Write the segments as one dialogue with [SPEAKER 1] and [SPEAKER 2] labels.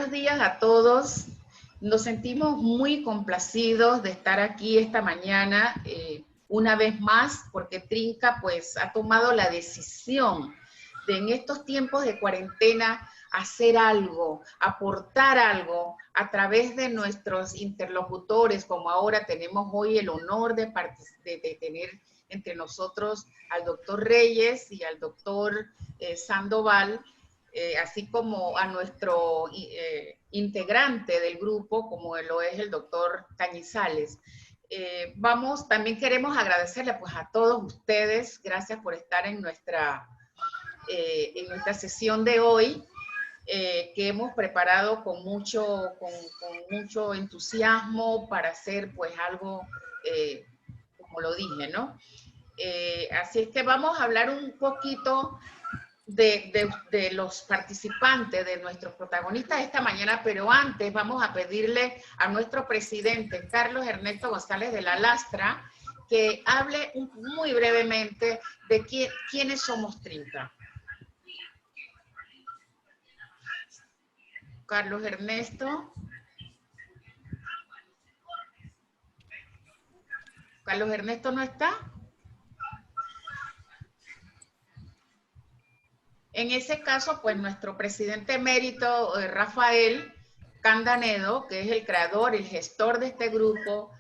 [SPEAKER 1] Buenos días a todos. Nos sentimos muy complacidos de estar aquí esta mañana una vez más, porque Trinca pues ha tomado la decisión de en estos tiempos de cuarentena hacer algo, aportar algo a través de nuestros interlocutores, como ahora tenemos hoy el honor de tener entre nosotros al doctor Reyes y al doctor Sandoval, así como a nuestro integrante del grupo, como lo es el doctor Cañizales. También queremos agradecerle pues a todos ustedes, gracias por estar en nuestra sesión de hoy, que hemos preparado con mucho entusiasmo para hacer pues algo, como lo dije, ¿no? Así es que vamos a hablar un poquito de los participantes, de nuestros protagonistas esta mañana, pero antes vamos a pedirle a nuestro presidente, Carlos Ernesto González de la Lastra, que hable muy brevemente de quiénes somos Trinca. Carlos Ernesto. ¿Carlos Ernesto no está? En ese caso, pues nuestro presidente emérito, Rafael Candanedo, que es el creador, el gestor de este grupo.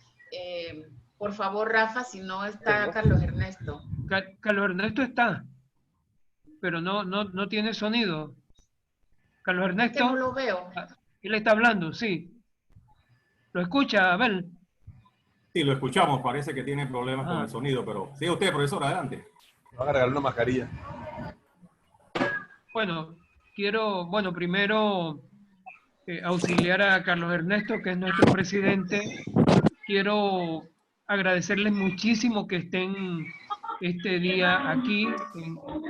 [SPEAKER 1] Por favor, Rafa, si no está Carlos Ernesto.
[SPEAKER 2] Carlos Ernesto está, pero no tiene sonido. Carlos Ernesto.
[SPEAKER 1] Es que no lo veo.
[SPEAKER 2] Él está hablando, sí. ¿Lo escucha, Abel?
[SPEAKER 3] Sí, lo escuchamos. Parece que tiene problemas con el sonido, pero sigue usted, profesor, adelante.
[SPEAKER 4] Va a regalar una mascarilla.
[SPEAKER 2] Bueno, quiero, primero auxiliar a Carlos Ernesto, que es nuestro presidente. Quiero agradecerles muchísimo que estén este día aquí.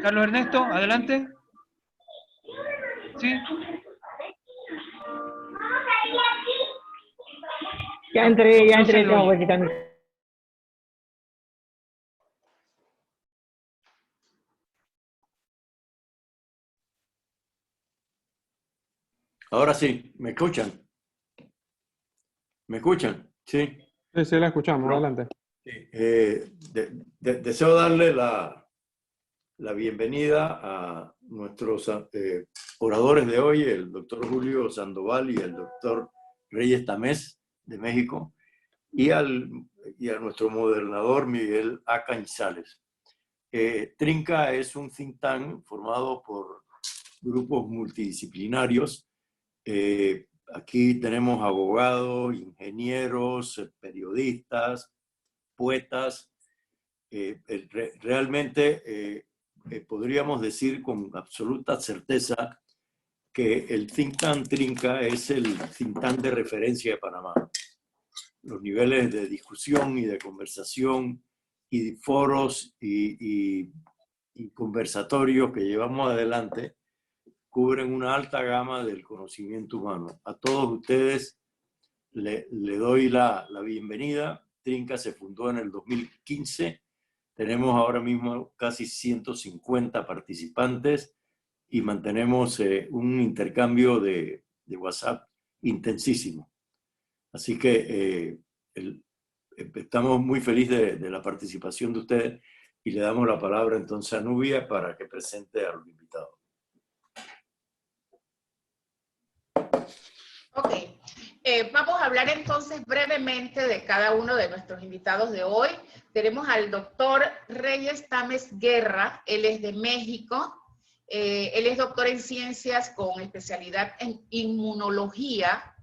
[SPEAKER 2] Carlos Ernesto, adelante. ¿Sí?
[SPEAKER 5] Ya entré, tengo que quitarme.
[SPEAKER 6] Ahora sí, ¿me escuchan? ¿Me escuchan? Sí.
[SPEAKER 7] Sí, la escuchamos, no. Adelante.
[SPEAKER 6] Sí. Deseo darle la bienvenida a nuestros oradores de hoy, el doctor Julio Sandoval y el doctor Reyes Tamés de México, y a nuestro modernador Miguel A. Cañizales. Trinca es un think tank formado por grupos multidisciplinarios. Aquí tenemos abogados, ingenieros, periodistas, poetas. Realmente podríamos decir con absoluta certeza que el think tank Trinca es el think tank de referencia de Panamá. Los niveles de discusión y de conversación y foros y conversatorios que llevamos adelante cubren una alta gama del conocimiento humano. A todos ustedes le doy la bienvenida. Trinca se fundó en el 2015. Tenemos ahora mismo casi 150 participantes y mantenemos un intercambio de WhatsApp intensísimo. Así que estamos muy felices de la participación de ustedes y le damos la palabra entonces a Nubia para que presente a los invitados.
[SPEAKER 1] Ok, vamos a hablar entonces brevemente de cada uno de nuestros invitados de hoy. Tenemos al doctor Reyes Tamés Guerra, él es de México, él es doctor en ciencias con especialidad en inmunología.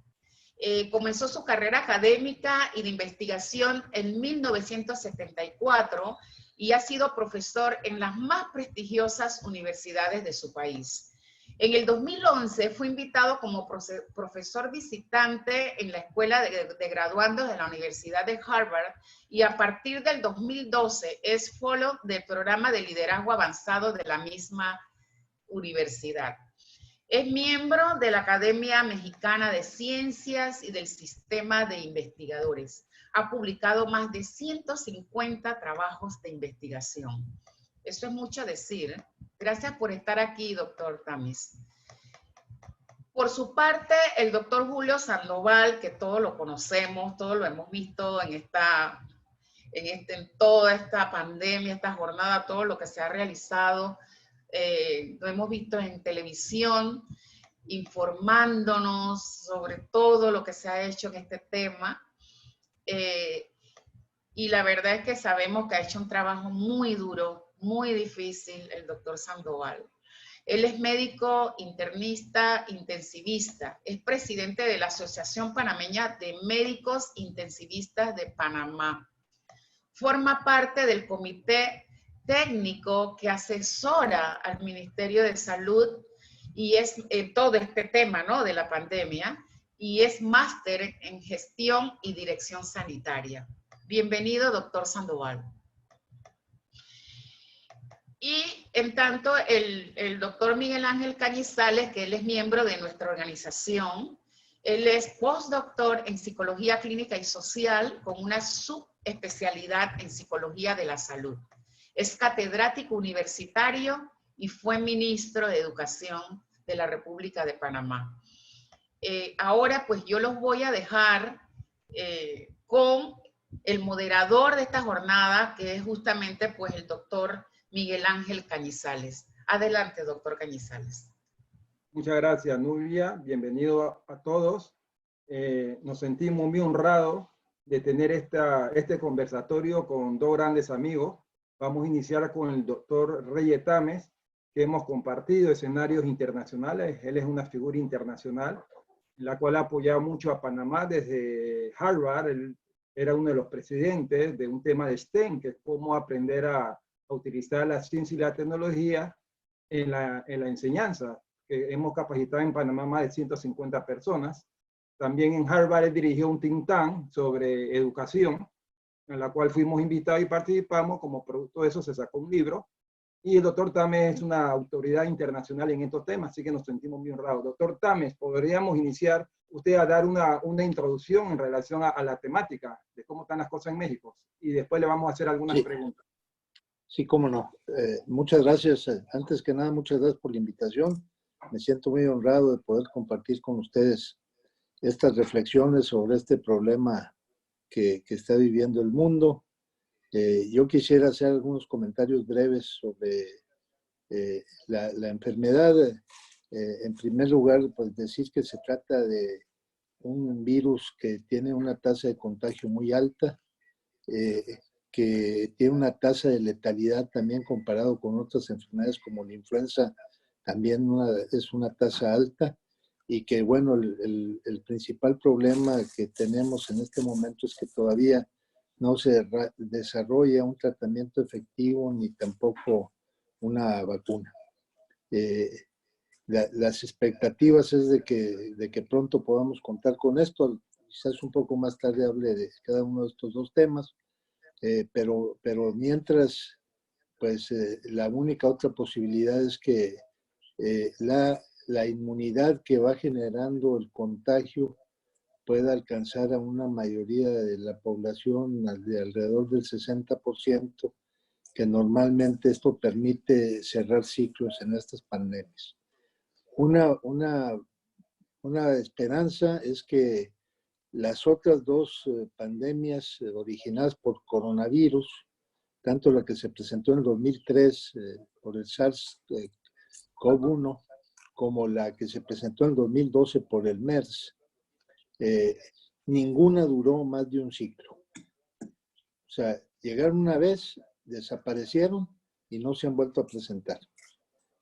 [SPEAKER 1] Comenzó su carrera académica y de investigación en 1974 y ha sido profesor en las más prestigiosas universidades de su país. En el 2011 fue invitado como profesor visitante en la Escuela de Graduandos de la Universidad de Harvard y a partir del 2012 es fellow del programa de liderazgo avanzado de la misma universidad. Es miembro de la Academia Mexicana de Ciencias y del Sistema de Investigadores. Ha publicado más de 150 trabajos de investigación. Eso es mucho decir. Gracias por estar aquí, doctor Tamés. Por su parte, el doctor Julio Sandoval, que todos lo conocemos, todos lo hemos visto en toda esta pandemia, esta jornada, todo lo que se ha realizado, lo hemos visto en televisión, informándonos sobre todo lo que se ha hecho en este tema. Y la verdad es que sabemos que ha hecho un trabajo muy duro, muy difícil el doctor Sandoval. Él es médico internista intensivista, es presidente de la Asociación Panameña de Médicos Intensivistas de Panamá. Forma parte del comité técnico que asesora al Ministerio de Salud y es todo este tema, ¿no?, de la pandemia, y es máster en gestión y dirección sanitaria. Bienvenido, doctor Sandoval. Y en tanto, el doctor Miguel Ángel Cañizales, que él es miembro de nuestra organización, él es postdoctor en Psicología Clínica y Social con una subespecialidad en Psicología de la Salud. Es catedrático universitario y fue ministro de Educación de la República de Panamá. Ahora, pues yo los voy a dejar con el moderador de esta jornada, que es justamente pues el doctor Miguel Ángel Cañizales. Adelante, doctor Cañizales.
[SPEAKER 4] Muchas gracias, Nubia. Bienvenido a todos. Nos sentimos muy honrados de tener este conversatorio con dos grandes amigos. Vamos a iniciar con el doctor Reyes Tames, que hemos compartido escenarios internacionales. Él es una figura internacional, la cual ha apoyado mucho a Panamá desde Harvard. Él era uno de los presidentes de un tema de STEM, que es cómo aprender a utilizar la ciencia y la tecnología en la enseñanza. Hemos capacitado en Panamá más de 150 personas. También en Harvard él dirigió un think tank sobre educación, en la cual fuimos invitados y participamos. Como producto de eso se sacó un libro. Y el doctor Tames es una autoridad internacional en estos temas, así que nos sentimos muy honrados. Doctor Tames, podríamos iniciar usted a dar una introducción en relación a la temática de cómo están las cosas en México. Y después le vamos a hacer algunas preguntas.
[SPEAKER 8] Sí, cómo no. Muchas gracias. Antes que nada, muchas gracias por la invitación. Me siento muy honrado de poder compartir con ustedes estas reflexiones sobre este problema que está viviendo el mundo. Yo quisiera hacer algunos comentarios breves sobre la enfermedad. En primer lugar, pues decir que se trata de un virus que tiene una tasa de contagio muy alta, que tiene una tasa de letalidad también comparado con otras enfermedades como la influenza, también es una tasa alta, y que bueno, el principal problema que tenemos en este momento es que todavía no se desarrolla un tratamiento efectivo ni tampoco una vacuna. Las expectativas es de que pronto podamos contar con esto. Quizás un poco más tarde hable de cada uno de estos dos temas. Pero mientras, pues la única otra posibilidad es que la inmunidad que va generando el contagio pueda alcanzar a una mayoría de la población de alrededor del 60%, que normalmente esto permite cerrar ciclos en estas pandemias. Una esperanza es que las otras dos pandemias originadas por coronavirus, tanto la que se presentó en el 2003 por el SARS-CoV-1 como la que se presentó en el 2012 por el MERS, ninguna duró más de un ciclo. O sea, llegaron una vez, desaparecieron y no se han vuelto a presentar.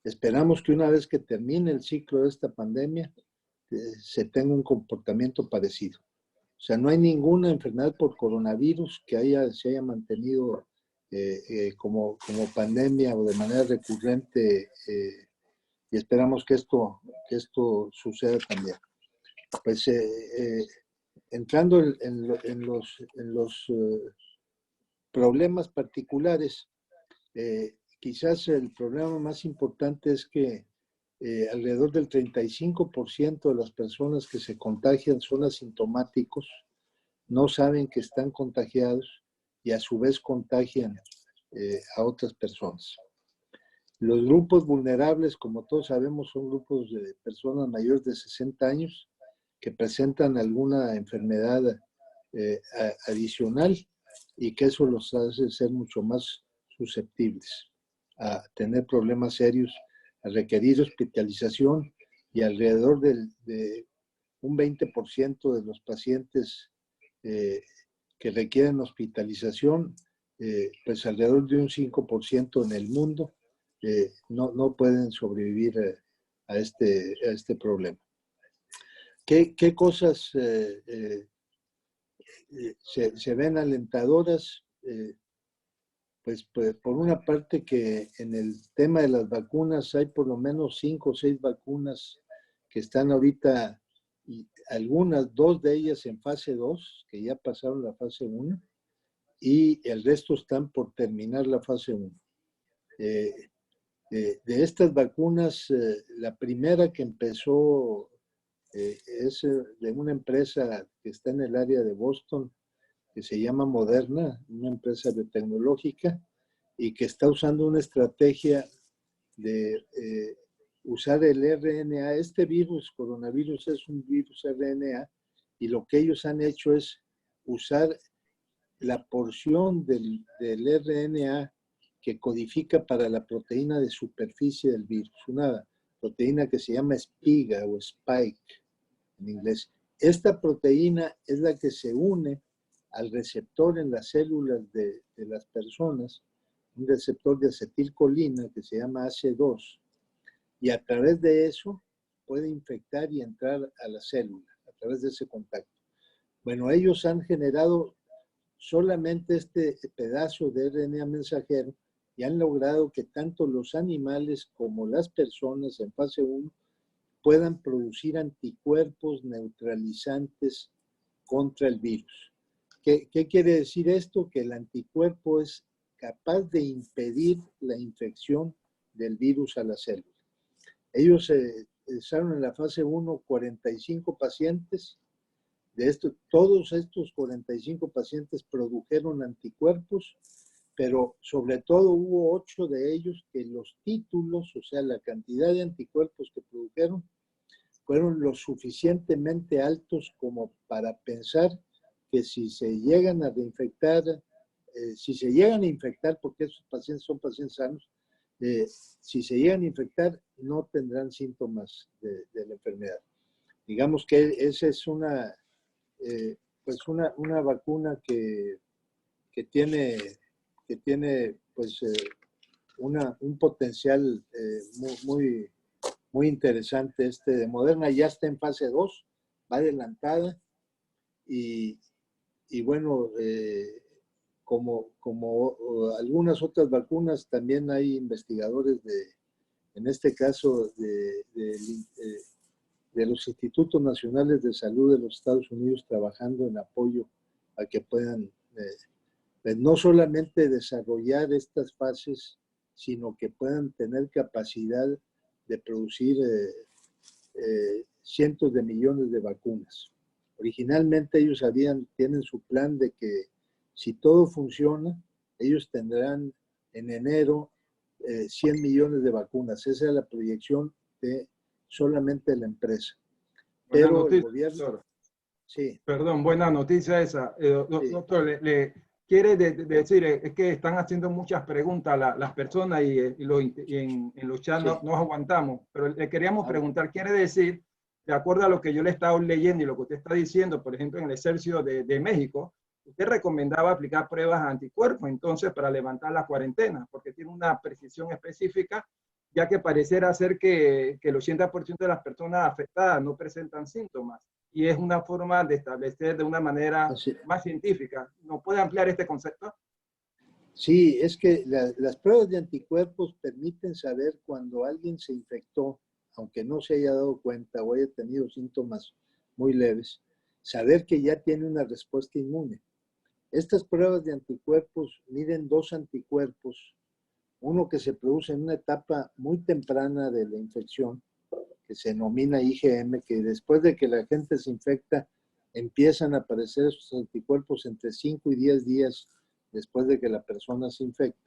[SPEAKER 8] Esperamos que una vez que termine el ciclo de esta pandemia, se tenga un comportamiento parecido. O sea, no hay ninguna enfermedad por coronavirus que se haya mantenido como pandemia o de manera recurrente, y esperamos que esto suceda también. Pues entrando en los problemas particulares, quizás el problema más importante es que alrededor del 35% de las personas que se contagian son asintomáticos, no saben que están contagiados y a su vez contagian a otras personas. Los grupos vulnerables, como todos sabemos, son grupos de personas mayores de 60 años que presentan alguna enfermedad adicional y que eso los hace ser mucho más susceptibles a tener problemas serios, a requerir hospitalización, y alrededor de un 20% de los pacientes que requieren hospitalización, pues alrededor de un 5% en el mundo no pueden sobrevivir a este problema. ¿Qué cosas se ven alentadoras? Pues por una parte que en el tema de las vacunas hay por lo menos 5 o 6 vacunas que están ahorita, y algunas, 2 de ellas en fase 2, que ya pasaron la fase 1, y el resto están por terminar la fase 1. De estas vacunas, la primera que empezó es de una empresa que está en el área de Boston, que se llama Moderna, una empresa biotecnológica, y que está usando una estrategia de usar el RNA. Este virus, coronavirus, es un virus RNA, y lo que ellos han hecho es usar la porción del RNA que codifica para la proteína de superficie del virus, una proteína que se llama espiga o spike en inglés. Esta proteína es la que se une al receptor en las células de las personas, un receptor de acetilcolina que se llama AC2, y a través de eso puede infectar y entrar a la célula, a través de ese contacto. Bueno, ellos han generado solamente este pedazo de RNA mensajero y han logrado que tanto los animales como las personas en fase 1 puedan producir anticuerpos neutralizantes contra el virus. ¿Qué quiere decir esto? Que el anticuerpo es capaz de impedir la infección del virus a la célula. Ellos usaron en la fase 1 45 pacientes. De esto, todos estos 45 pacientes produjeron anticuerpos, pero sobre todo hubo 8 de ellos que los títulos, o sea, la cantidad de anticuerpos que produjeron, fueron lo suficientemente altos como para pensar que si se llegan a reinfectar, porque esos pacientes son pacientes sanos, si se llegan a infectar, no tendrán síntomas de la enfermedad. Digamos que esa es una vacuna que tiene pues un potencial muy interesante. De Moderna ya está en fase 2, va adelantada, y bueno, como algunas otras vacunas, también hay investigadores en este caso de los Institutos Nacionales de Salud de los Estados Unidos trabajando en apoyo a que puedan no solamente desarrollar estas fases, sino que puedan tener capacidad de producir cientos de millones de vacunas. Originalmente ellos tienen su plan de que si todo funciona, ellos tendrán en enero 100 millones de vacunas. Esa es la proyección de solamente la empresa.
[SPEAKER 4] Buena
[SPEAKER 8] Pero
[SPEAKER 4] noticia,
[SPEAKER 8] el gobierno...
[SPEAKER 4] doctor.
[SPEAKER 8] Sí.
[SPEAKER 4] Perdón, buena noticia esa.
[SPEAKER 8] Sí.
[SPEAKER 4] Doctor, le quiere decir, es que están haciendo muchas preguntas las personas y en los chats
[SPEAKER 8] Sí.
[SPEAKER 4] no aguantamos, pero le queríamos preguntar, quiere decir, de acuerdo a lo que yo le he estado leyendo y lo que usted está diciendo, por ejemplo, en el Exército de México, usted recomendaba aplicar pruebas de anticuerpos entonces para levantar la cuarentena, porque tiene una precisión específica, ya que pareciera ser que el 80% de las personas afectadas no presentan síntomas, y es una forma de establecer de una manera más científica. ¿No puede ampliar este concepto?
[SPEAKER 8] Sí, es que las pruebas de anticuerpos permiten saber cuando alguien se infectó, aunque no se haya dado cuenta o haya tenido síntomas muy leves, saber que ya tiene una respuesta inmune. Estas pruebas de anticuerpos miden 2 anticuerpos, uno que se produce en una etapa muy temprana de la infección, que se denomina IgM, que después de que la gente se infecta, empiezan a aparecer esos anticuerpos entre 5 y 10 días después de que la persona se infecta.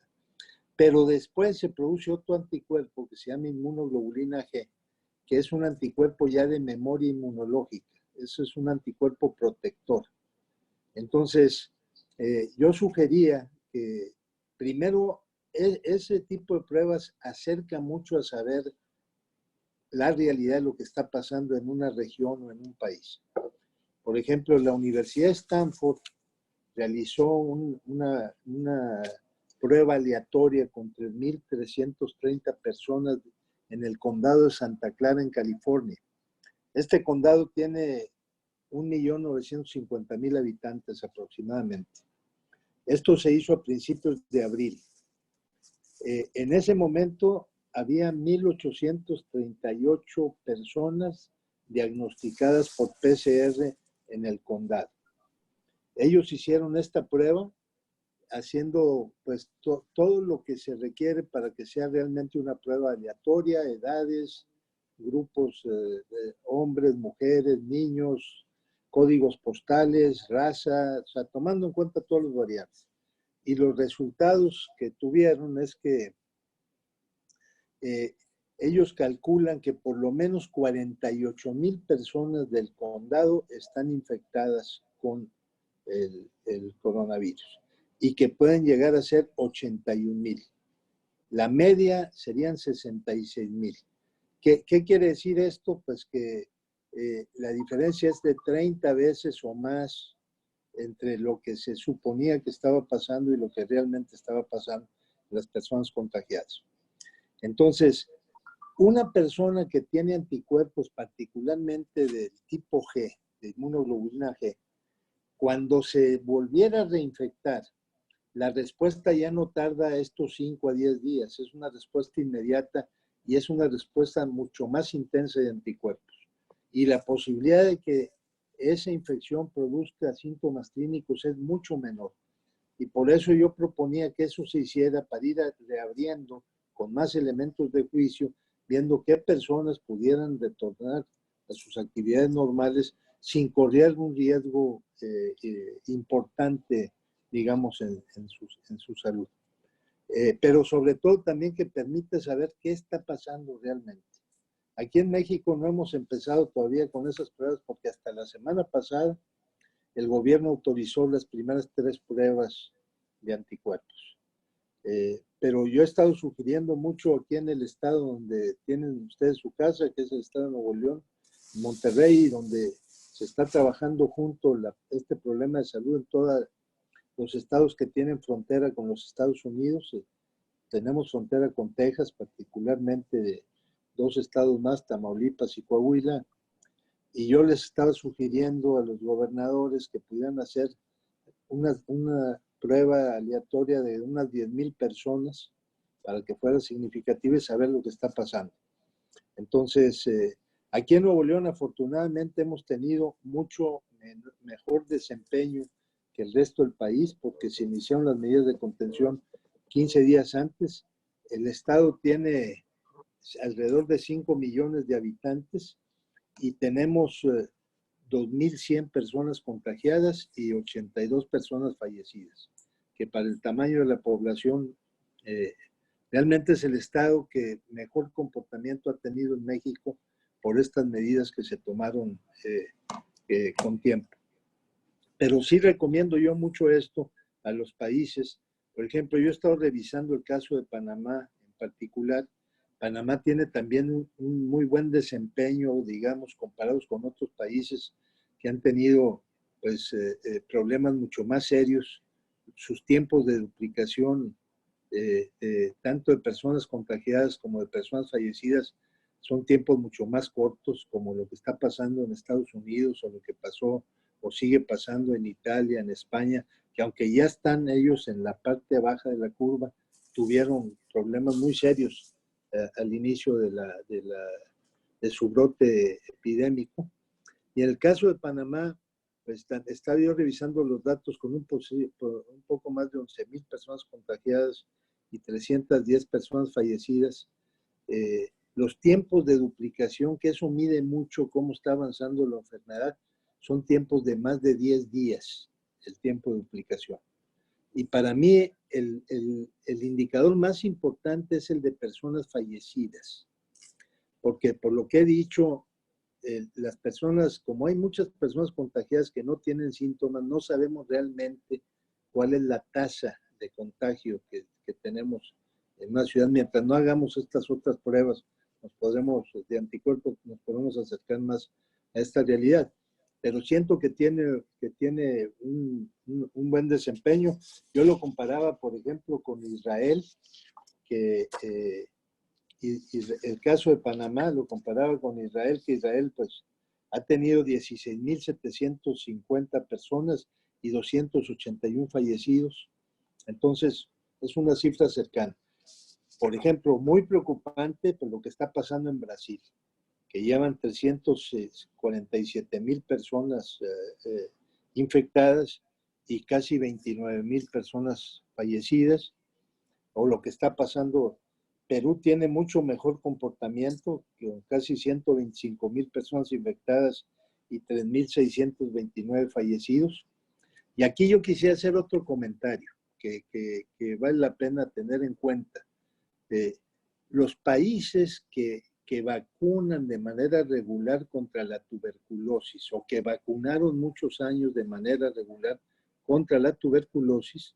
[SPEAKER 8] Pero después se produce otro anticuerpo que se llama inmunoglobulina G, que es un anticuerpo ya de memoria inmunológica. Eso es un anticuerpo protector. Entonces, yo sugería que primero ese tipo de pruebas acerca mucho a saber la realidad de lo que está pasando en una región o en un país. Por ejemplo, la Universidad de Stanford realizó una prueba aleatoria con 3.330 personas en el condado de Santa Clara, en California. Este condado tiene 1.950.000 habitantes aproximadamente. Esto se hizo a principios de abril. En ese momento había 1.838 personas diagnosticadas por PCR en el condado. Ellos hicieron esta prueba haciendo pues todo lo que se requiere para que sea realmente una prueba aleatoria, edades, grupos de hombres, mujeres, niños, códigos postales, raza, o sea, tomando en cuenta todos los variables. Y los resultados que tuvieron es que ellos calculan que por lo menos 48,000 personas del condado están infectadas con el coronavirus y que pueden llegar a ser 81,000. La media serían 66,000. ¿Qué quiere decir esto? Pues que la diferencia es de 30 veces o más entre lo que se suponía que estaba pasando y lo que realmente estaba pasando en las personas contagiadas. Entonces, una persona que tiene anticuerpos, particularmente del tipo G, de inmunoglobulina G, cuando se volviera a reinfectar, la respuesta ya no tarda estos 5 a 10 días, es una respuesta inmediata y es una respuesta mucho más intensa de anticuerpos. Y la posibilidad de que esa infección produzca síntomas clínicos es mucho menor. Y por eso yo proponía que eso se hiciera para ir reabriendo con más elementos de juicio, viendo qué personas pudieran retornar a sus actividades normales sin correr un riesgo importante, digamos, en su salud. Pero sobre todo también que permite saber qué está pasando realmente. Aquí en México no hemos empezado todavía con esas pruebas porque hasta la semana pasada el gobierno autorizó las primeras 3 pruebas de anticuerpos. Pero yo he estado sugiriendo mucho aquí en el estado donde tienen ustedes su casa, que es el estado de Nuevo León, Monterrey, donde se está trabajando junto este problema de salud en todos los estados que tienen frontera con los Estados Unidos. Tenemos frontera con Texas, particularmente de 2 estados más, Tamaulipas y Coahuila, y yo les estaba sugiriendo a los gobernadores que pudieran hacer una prueba aleatoria de unas 10,000 personas para que fuera significativa y saber lo que está pasando. Entonces, aquí en Nuevo León, afortunadamente, hemos tenido mucho mejor desempeño que el resto del país porque se iniciaron las medidas de contención 15 días antes. El estado tiene alrededor de 5 millones de habitantes y tenemos 2,100 personas contagiadas y 82 personas fallecidas, que para el tamaño de la población realmente es el estado que mejor comportamiento ha tenido en México por estas medidas que se tomaron con tiempo. Pero sí recomiendo yo mucho esto a los países. Por ejemplo, yo he estado revisando el caso de Panamá en particular. Panamá tiene también un muy buen desempeño, digamos, comparados con otros países que han tenido pues, problemas mucho más serios. Sus tiempos de duplicación, tanto de personas contagiadas como de personas fallecidas, son tiempos mucho más cortos, como lo que está pasando en Estados Unidos o lo que pasó o sigue pasando en Italia, en España, que aunque ya están ellos en la parte baja de la curva, tuvieron problemas muy serios al inicio de su brote epidémico. Y en el caso de Panamá, pues, estaba yo revisando los datos con un poco más de 11,000 personas contagiadas y 310 personas fallecidas. Los tiempos de duplicación, que eso mide mucho cómo está avanzando la enfermedad, son tiempos de más de 10 días, el tiempo de duplicación. Y para mí el indicador más importante es el de personas fallecidas. Porque por lo que he dicho, las personas, como hay muchas personas contagiadas que no tienen síntomas, no sabemos realmente cuál es la tasa de contagio que tenemos en una ciudad. Mientras no hagamos estas otras pruebas, de anticuerpos, nos podemos acercar más a esta realidad. Pero siento que tiene un buen desempeño. Yo lo comparaba, por ejemplo, con Israel, que el caso de Panamá lo comparaba con Israel, que Israel pues ha tenido 16.750 personas y 281 fallecidos. Entonces, es una cifra cercana. Por ejemplo, muy preocupante por lo que está pasando en Brasil, que llevan 347.000 personas infectadas y casi 29.000 personas fallecidas, o lo que está pasando. Perú tiene mucho mejor comportamiento, con casi 125.000 personas infectadas y 3.629 fallecidos. Y aquí yo quisiera hacer otro comentario que vale la pena tener en cuenta. Los países que vacunan de manera regular contra la tuberculosis o que vacunaron muchos años de manera regular contra la tuberculosis,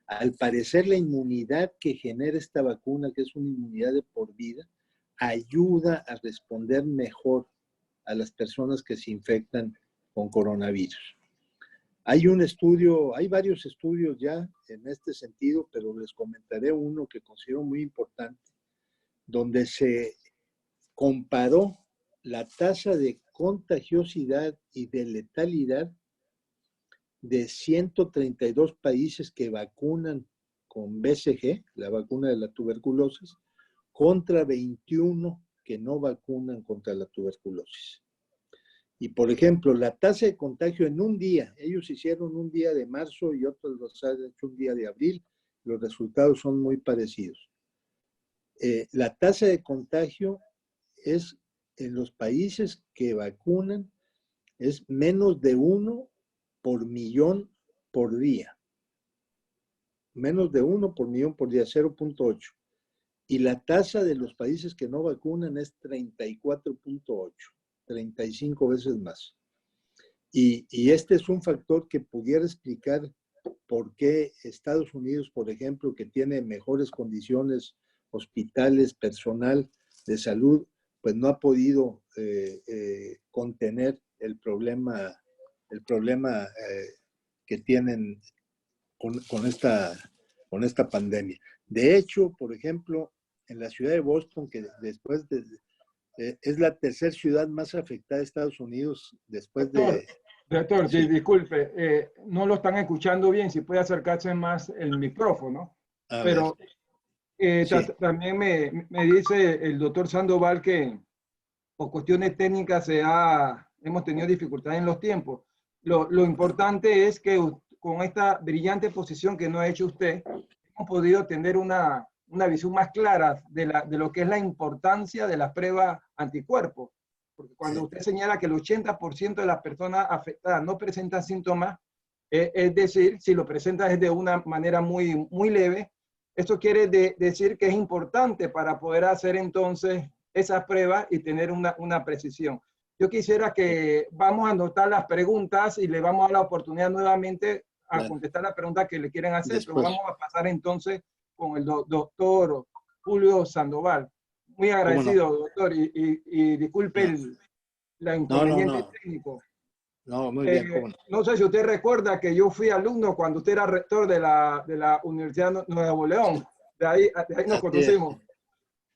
[SPEAKER 8] al parecer la inmunidad que genera esta vacuna, que es una inmunidad de por vida, ayuda a responder mejor a las personas que se infectan con coronavirus. Hay varios estudios ya en este sentido, pero les comentaré uno que considero muy importante, donde se comparó la tasa de contagiosidad y de letalidad de 132 países que vacunan con BCG, la vacuna de la tuberculosis, contra 21 que no vacunan contra la tuberculosis. Y, por ejemplo, la tasa de contagio en un día, ellos hicieron un día de marzo y otros los han hecho un día de abril, los resultados son muy parecidos. La tasa de contagio es, en los países que vacunan, es menos de 1 por millón por día. Menos de 1 por millón por día, 0.8. Y la tasa de los países que no vacunan es 34.8, 35 veces más. Y este es un factor que pudiera explicar por qué Estados Unidos, por ejemplo, que tiene mejores condiciones, hospitales, personal de salud, pues no ha podido contener el problema que tienen con esta pandemia. De hecho, por ejemplo, en la ciudad de Boston, que es la tercera ciudad más afectada de Estados Unidos después de...
[SPEAKER 4] Doctor,
[SPEAKER 8] Sí.
[SPEAKER 4] disculpe, no lo están escuchando bien, si puede acercarse más el micrófono.
[SPEAKER 8] A
[SPEAKER 4] Pero
[SPEAKER 8] Sí.
[SPEAKER 4] también me dice el doctor Sandoval que por cuestiones técnicas hemos tenido dificultades en los tiempos. Lo importante es que con esta brillante exposición que nos ha hecho usted, hemos podido tener una visión más clara de lo que es la importancia de las pruebas anticuerpos. Porque cuando usted señala que el 80% de las personas afectadas no presentan síntomas, es decir, si lo presentan es de una manera muy, muy leve, esto quiere decir que es importante para poder hacer entonces esas pruebas y tener una precisión. Yo quisiera que vamos a anotar las preguntas y le vamos a dar la oportunidad nuevamente a contestar las preguntas que le quieren hacer,
[SPEAKER 8] Después.
[SPEAKER 4] pero vamos a pasar entonces con el doctor Julio Sandoval. Muy agradecido, doctor, y disculpe la inconveniente técnico.
[SPEAKER 8] No, muy bien, cómo no.
[SPEAKER 4] No sé si usted recuerda que yo fui alumno cuando usted era rector de la Universidad de Nuevo León. De ahí nos conocimos.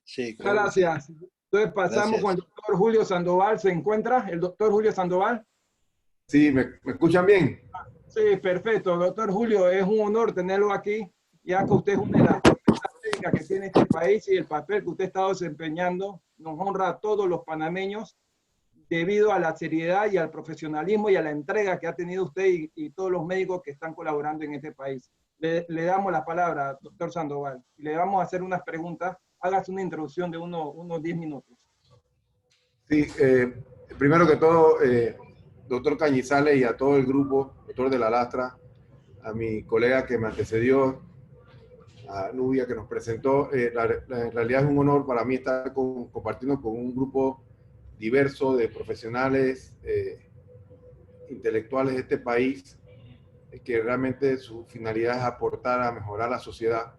[SPEAKER 8] Sí,
[SPEAKER 4] Gracias. Entonces pasamos con el doctor Julio Sandoval. ¿Se encuentra el doctor Julio Sandoval?
[SPEAKER 9] Sí, ¿me escuchan bien?
[SPEAKER 4] Sí, perfecto. Doctor Julio, es un honor tenerlo aquí, ya que usted es una de las personas técnicas que tiene este país y el papel que usted ha estado desempeñando nos honra a todos los panameños debido a la seriedad y al profesionalismo y a la entrega que ha tenido usted y todos los médicos que están colaborando en este país. Le damos la palabra, doctor Sandoval, y le vamos a hacer unas preguntas. Hágase una introducción de unos 10 minutos.
[SPEAKER 9] Sí, primero que todo, doctor Cañizales y a todo el grupo, doctor de la Lastra, a mi colega que me antecedió, a Nubia que nos presentó. En realidad es un honor para mí estar compartiendo con un grupo diverso de profesionales intelectuales de este país, que realmente su finalidad es aportar a mejorar la sociedad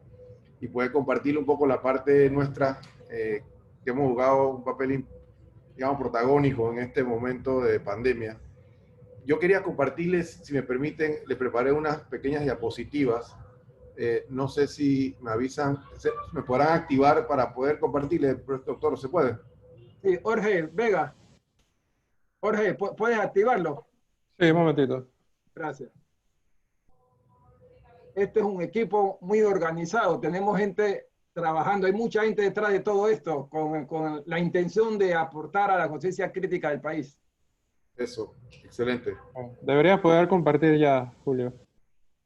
[SPEAKER 9] y poder compartir un poco la parte nuestra, que hemos jugado un papel, digamos, protagónico en este momento de pandemia. Yo quería compartirles, si me permiten, les preparé unas pequeñas diapositivas. No sé si me avisan, me podrán activar para poder compartirles, doctor, ¿se puede?
[SPEAKER 4] Sí, Jorge Vega. Jorge, ¿puedes activarlo?
[SPEAKER 7] Sí, un momentito.
[SPEAKER 4] Gracias. Este es un equipo muy organizado. Tenemos gente trabajando. Hay mucha gente detrás de todo esto con la intención de aportar a la conciencia crítica del país.
[SPEAKER 9] Eso, excelente.
[SPEAKER 7] Deberías poder compartir ya, Julio.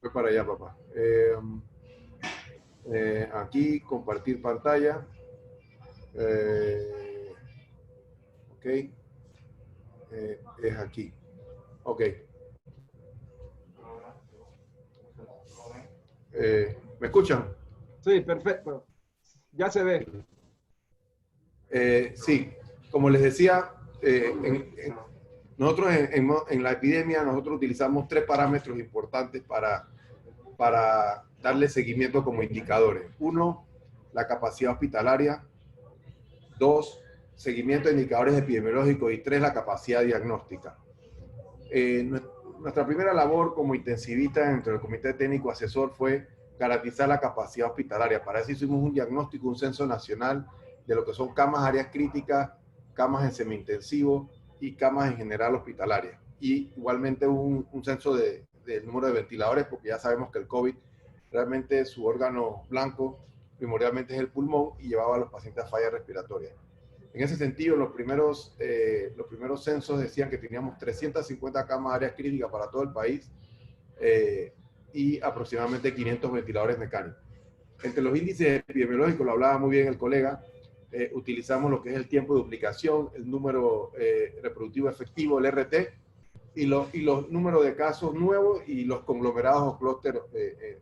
[SPEAKER 9] Voy para allá, papá. Aquí, compartir pantalla. Ok. Es aquí. Ok. ¿Me escuchan?
[SPEAKER 4] Sí, perfecto. Ya se ve.
[SPEAKER 9] Sí, como les decía, nosotros en la epidemia, nosotros utilizamos 3 parámetros importantes para darle seguimiento como indicadores. 1, la capacidad hospitalaria. 2, seguimiento de indicadores epidemiológicos. Y 3, la capacidad diagnóstica. Nuestra primera labor como intensivista dentro del Comité Técnico Asesor fue garantizar la capacidad hospitalaria. Para eso hicimos un diagnóstico, un censo nacional de lo que son camas, áreas críticas, camas en semi-intensivo y camas en general hospitalarias. Y igualmente un censo del número de ventiladores, porque ya sabemos que el COVID realmente su órgano blanco primordialmente es el pulmón y llevaba a los pacientes a falla respiratoria. En ese sentido, los primeros censos decían que teníamos 350 camas áreas críticas para todo el país y aproximadamente 500 ventiladores mecánicos. Entre los índices epidemiológicos, lo hablaba muy bien el colega, utilizamos lo que es el tiempo de duplicación, el número reproductivo efectivo, el RT, y los números de casos nuevos y los conglomerados o clústeres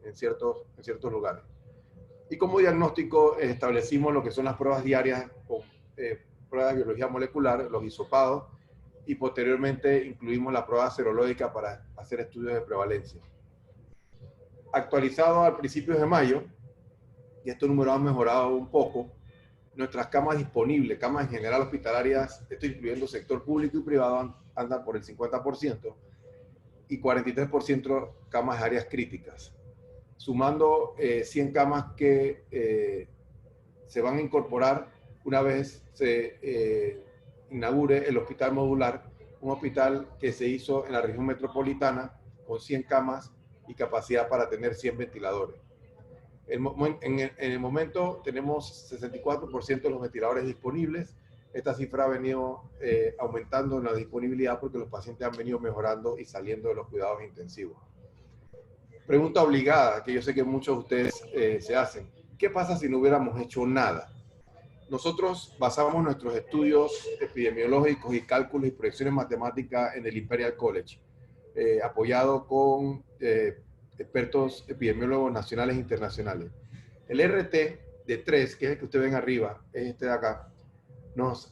[SPEAKER 9] en ciertos lugares. Y como diagnóstico establecimos lo que son las pruebas diarias con pruebas de biología molecular, los hisopados, y posteriormente incluimos la prueba serológica para hacer estudios de prevalencia. Actualizado al principios de mayo, y estos números han mejorado un poco, nuestras camas disponibles, camas en general hospitalarias, esto incluyendo sector público y privado, andan por el 50%, y 43% camas de áreas críticas, sumando 100 camas que se van a incorporar una vez se inaugure el hospital modular, un hospital que se hizo en la región metropolitana con 100 camas y capacidad para tener 100 ventiladores. En el momento tenemos 64% de los ventiladores disponibles. Esta cifra ha venido aumentando en la disponibilidad porque los pacientes han venido mejorando y saliendo de los cuidados intensivos. Pregunta obligada, que yo sé que muchos de ustedes se hacen. ¿Qué pasa si no hubiéramos hecho nada? Nosotros basamos nuestros estudios epidemiológicos y cálculos y proyecciones matemáticas en el Imperial College, apoyado con expertos epidemiólogos nacionales e internacionales. El RT de 3, que es el que ustedes ven arriba, es este de acá, nos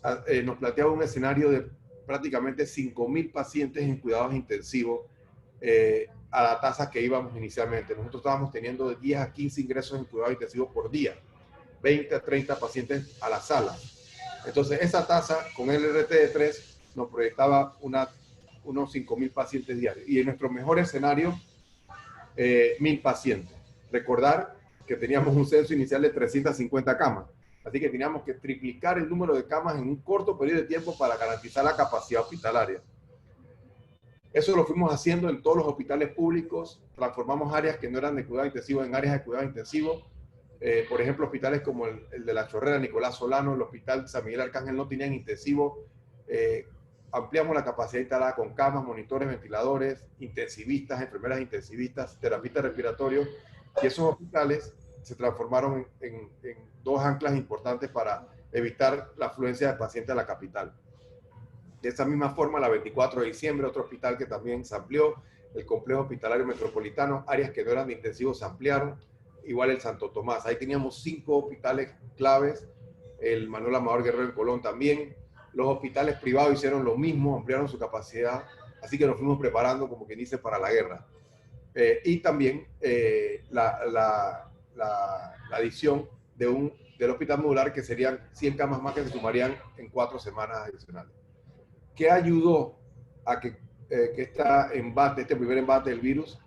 [SPEAKER 9] planteaba un escenario de prácticamente 5.000 pacientes en cuidados intensivos a la tasa que íbamos inicialmente. Nosotros estábamos teniendo de 10 a 15 ingresos en cuidados intensivos por día, 20 a 30 pacientes a la sala. Entonces, esa tasa con el RT de 3 nos proyectaba unos 5.000 pacientes diarios. Y en nuestro mejor escenario, 1.000 pacientes. Recordar que teníamos un censo inicial de 350 camas. Así que teníamos que triplicar el número de camas en un corto periodo de tiempo para garantizar la capacidad hospitalaria. Eso lo fuimos haciendo en todos los hospitales públicos. Transformamos áreas que no eran de cuidado intensivo en áreas de cuidado intensivo. Por ejemplo, hospitales como el de La Chorrera, Nicolás Solano, el hospital San Miguel Arcángel no tenían intensivo. Ampliamos la capacidad instalada con camas, monitores, ventiladores, intensivistas, enfermeras intensivistas, terapistas respiratorios. Y esos hospitales se transformaron en 2 anclas importantes para evitar la afluencia de pacientes a la capital. De esa misma forma, la 24 de diciembre, otro hospital que también se amplió, el complejo hospitalario metropolitano, áreas que no eran de intensivos se ampliaron, igual el Santo Tomás. Ahí teníamos 5 hospitales claves, el Manuel Amador Guerrero en Colón también. Los hospitales privados hicieron lo mismo, ampliaron su capacidad, así que nos fuimos preparando, como quien dice, para la guerra. Y también la adición del hospital modular, que serían 100 camas más que se sumarían en 4 semanas adicionales. ¿Qué ayudó a que este primer embate del virus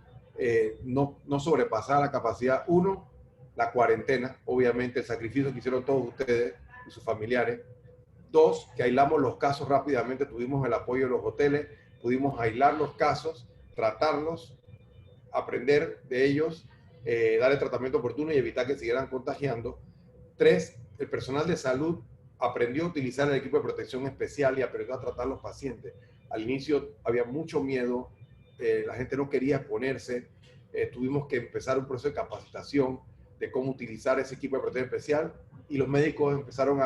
[SPEAKER 9] no sobrepasara la capacidad? Uno, la cuarentena, obviamente el sacrificio que hicieron todos ustedes y sus familiares. 2, que aislamos los casos rápidamente, tuvimos el apoyo de los hoteles, pudimos aislar los casos, tratarlos, aprender de ellos, darle tratamiento oportuno y evitar que siguieran contagiando. 3, el personal de salud aprendió a utilizar el equipo de protección especial y aprendió a tratar a los pacientes. Al inicio había mucho miedo, la gente no quería exponerse, tuvimos que empezar un proceso de capacitación de cómo utilizar ese equipo de protección especial y los médicos empezaron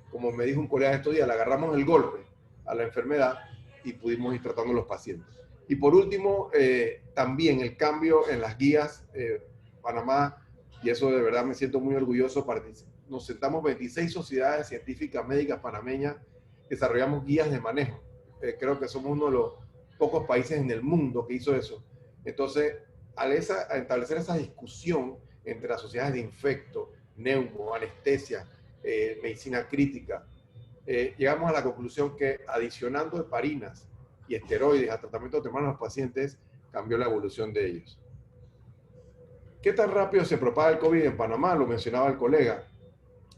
[SPEAKER 9] como me dijo un colega estos días, le agarramos el golpe a la enfermedad y pudimos ir tratando a los pacientes. Y por último, también el cambio en las guías, Panamá, y eso de verdad me siento muy orgulloso, nos sentamos 26 sociedades científicas médicas panameñas, desarrollamos guías de manejo. Creo que somos uno de los pocos países en el mundo que hizo eso. Entonces, al establecer esa discusión entre las sociedades de infecto, neumo, anestesia, medicina crítica, llegamos a la conclusión que adicionando heparinas y esteroides al tratamiento temprano a los pacientes cambió la evolución de ellos. ¿Qué tan rápido se propaga el COVID en Panamá? Lo mencionaba el colega.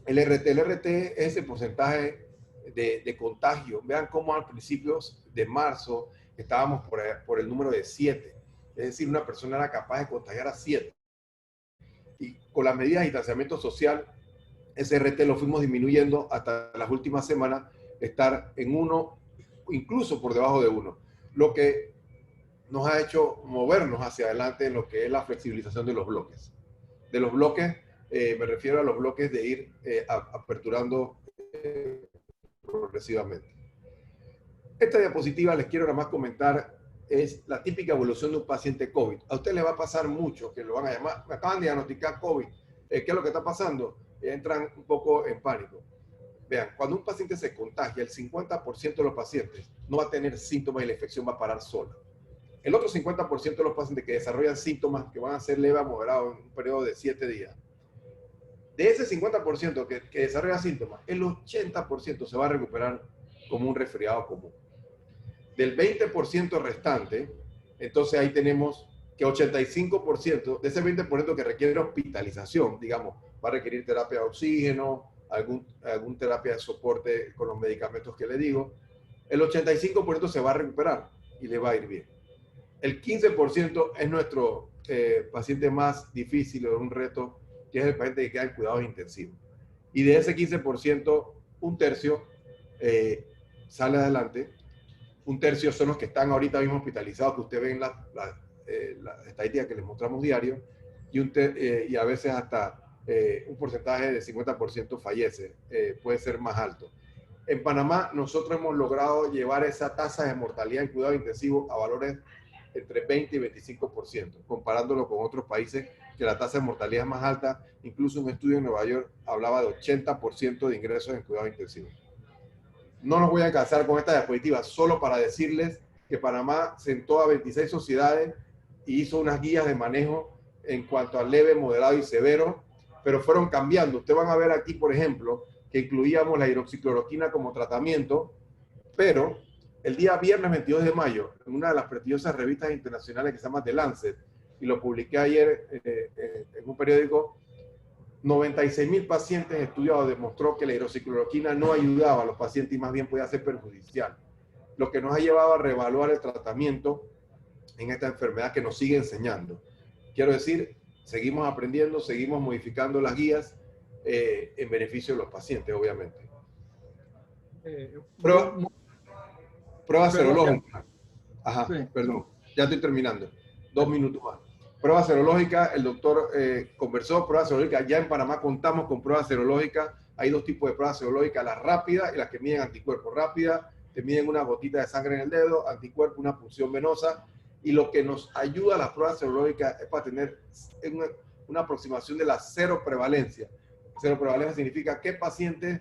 [SPEAKER 9] El RT es el porcentaje de contagio. Vean cómo al principio de marzo estábamos por el número de 7. Es decir, una persona era capaz de contagiar a 7. Y con las medidas de distanciamiento social, ese RT lo fuimos disminuyendo hasta las últimas semanas, estar en 1, incluso por debajo de 1. Lo que nos ha hecho movernos hacia adelante en lo que es la flexibilización de los bloques. De los bloques, me refiero a los bloques de ir aperturando progresivamente. Esta diapositiva les quiero nada más comentar, es la típica evolución de un paciente COVID. A usted le va a pasar mucho que lo van a llamar, me acaban de diagnosticar COVID, ¿qué es lo que está pasando? Entran un poco en pánico. Vean, cuando un paciente se contagia, el 50% de los pacientes no va a tener síntomas y la infección va a parar sola. El otro 50% de los pacientes que desarrollan síntomas que van a ser leve a moderado en un periodo de 7 días, de ese 50% que desarrolla síntomas, el 80% se va a recuperar como un resfriado común. Del 20% restante, entonces ahí tenemos que 85% de ese 20% que requiere hospitalización, digamos, va a requerir terapia de oxígeno, algún terapia de soporte con los medicamentos que le digo, el 85% se va a recuperar y le va a ir bien. El 15% es nuestro paciente más difícil o un reto, que es el paciente que queda en cuidados intensivos. Y de ese 15%, un tercio sale adelante, un tercio son los que están ahorita mismo hospitalizados, que usted ve en la estadística que les mostramos diario, y a veces hasta un porcentaje de 50% fallece, puede ser más alto. En Panamá nosotros hemos logrado llevar esa tasa de mortalidad en cuidado intensivo a valores entre 20 y 25%, comparándolo con otros países que la tasa de mortalidad es más alta. Incluso un estudio en Nueva York hablaba de 80% de ingresos en cuidado intensivo. No nos voy a cansar con esta diapositiva, solo para decirles que Panamá sentó a 26 sociedades y hizo unas guías de manejo en cuanto a leve, moderado y severo, pero fueron cambiando. Ustedes van a ver aquí, por ejemplo, que incluíamos la hidroxicloroquina como tratamiento, pero el día viernes 22 de mayo, en una de las prestigiosas revistas internacionales que se llama The Lancet, y lo publiqué ayer en un periódico, 96.000 pacientes estudiados demostró que la hidroxicloroquina no ayudaba a los pacientes y más bien podía ser perjudicial, lo que nos ha llevado a reevaluar el tratamiento en esta enfermedad que nos sigue enseñando. Quiero decir, seguimos aprendiendo, seguimos modificando las guías en beneficio de los pacientes, obviamente. Prueba serológica. Ajá, sí. Perdón, ya estoy terminando. 2 minutos más. Prueba serológica, el doctor conversó, prueba serológica. Ya en Panamá contamos con pruebas serológicas. Hay 2 tipos de pruebas serológicas, las rápidas y las que miden anticuerpos. Rápida, te miden una gotita de sangre en el dedo, anticuerpo, una punción venosa. Y lo que nos ayuda a las pruebas serológicas es para tener una aproximación de la cero prevalencia. Cero prevalencia significa qué pacientes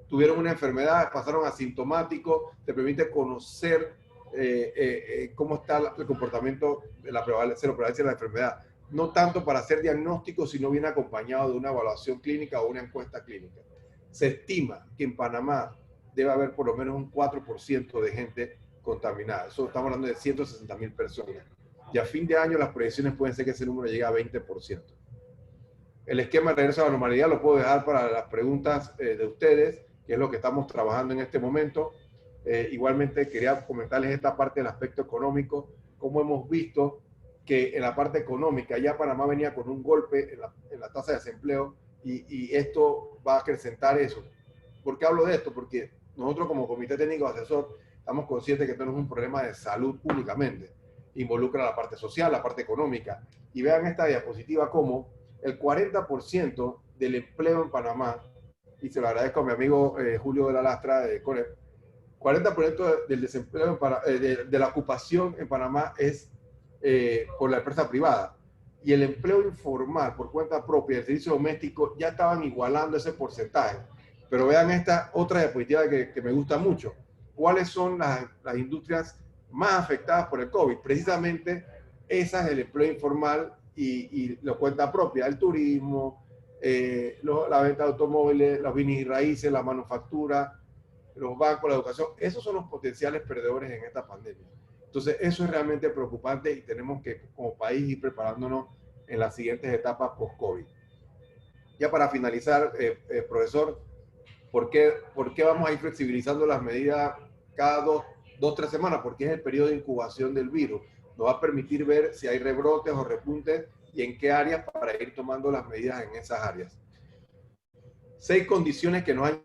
[SPEAKER 9] tuvieron una enfermedad, pasaron asintomáticos, te permite conocer cómo está el comportamiento de la cero prevalencia de la enfermedad. No tanto para hacer diagnóstico, sino bien acompañado de una evaluación clínica o una encuesta clínica. Se estima que en Panamá debe haber por lo menos un 4% de gente contaminada. Eso estamos hablando de 160.000 personas. Y a fin de año las proyecciones pueden ser que ese número llegue a 20%. El esquema de regreso a la normalidad lo puedo dejar para las preguntas de ustedes, que es lo que estamos trabajando en este momento. Igualmente quería comentarles esta parte del aspecto económico, cómo hemos visto que en la parte económica ya Panamá venía con un golpe en la tasa de desempleo y esto va a acrecentar eso. ¿Por qué hablo de esto? Porque nosotros como Comité Técnico Asesor estamos conscientes que esto no es un problema de salud únicamente. Involucra la parte social, la parte económica. Y vean esta diapositiva como el 40% del empleo en Panamá, y se lo agradezco a mi amigo Julio de la Lastra de CONEP, 40% del desempleo, de la ocupación en Panamá es por la empresa privada. Y el empleo informal por cuenta propia del servicio doméstico ya estaban igualando ese porcentaje. Pero vean esta otra diapositiva que me gusta mucho. ¿Cuáles son las industrias más afectadas por el COVID? Precisamente esas del empleo informal y la cuenta propia, el turismo, la venta de automóviles, los bienes y raíces, la manufactura, los bancos, la educación. Esos son los potenciales perdedores en esta pandemia. Entonces, eso es realmente preocupante y tenemos que, como país, ir preparándonos en las siguientes etapas post-COVID. Ya para finalizar, profesor, ¿por qué vamos a ir flexibilizando las medidas cada dos, 3 semanas? Porque es el periodo de incubación del virus. Nos va a permitir ver si hay rebrotes o repuntes y en qué áreas para ir tomando las medidas en esas áreas. 6 condiciones que nos han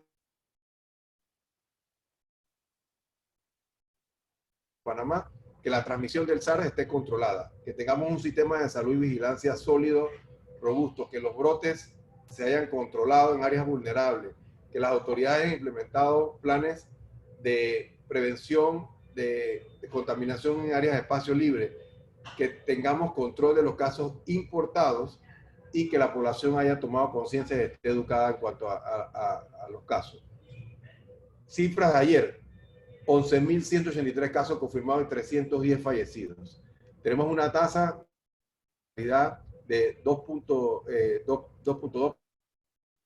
[SPEAKER 9] Panamá, que la transmisión del SARS esté controlada, que tengamos un sistema de salud y vigilancia sólido, robusto, que los brotes se hayan controlado en áreas vulnerables, que las autoridades hayan implementado planes de prevención de contaminación en áreas de espacio libre, que tengamos control de los casos importados y que la población haya tomado conciencia y esté educada en cuanto a los casos. Cifras de ayer. 11.183 casos confirmados y 310 fallecidos. Tenemos una tasa de 2.2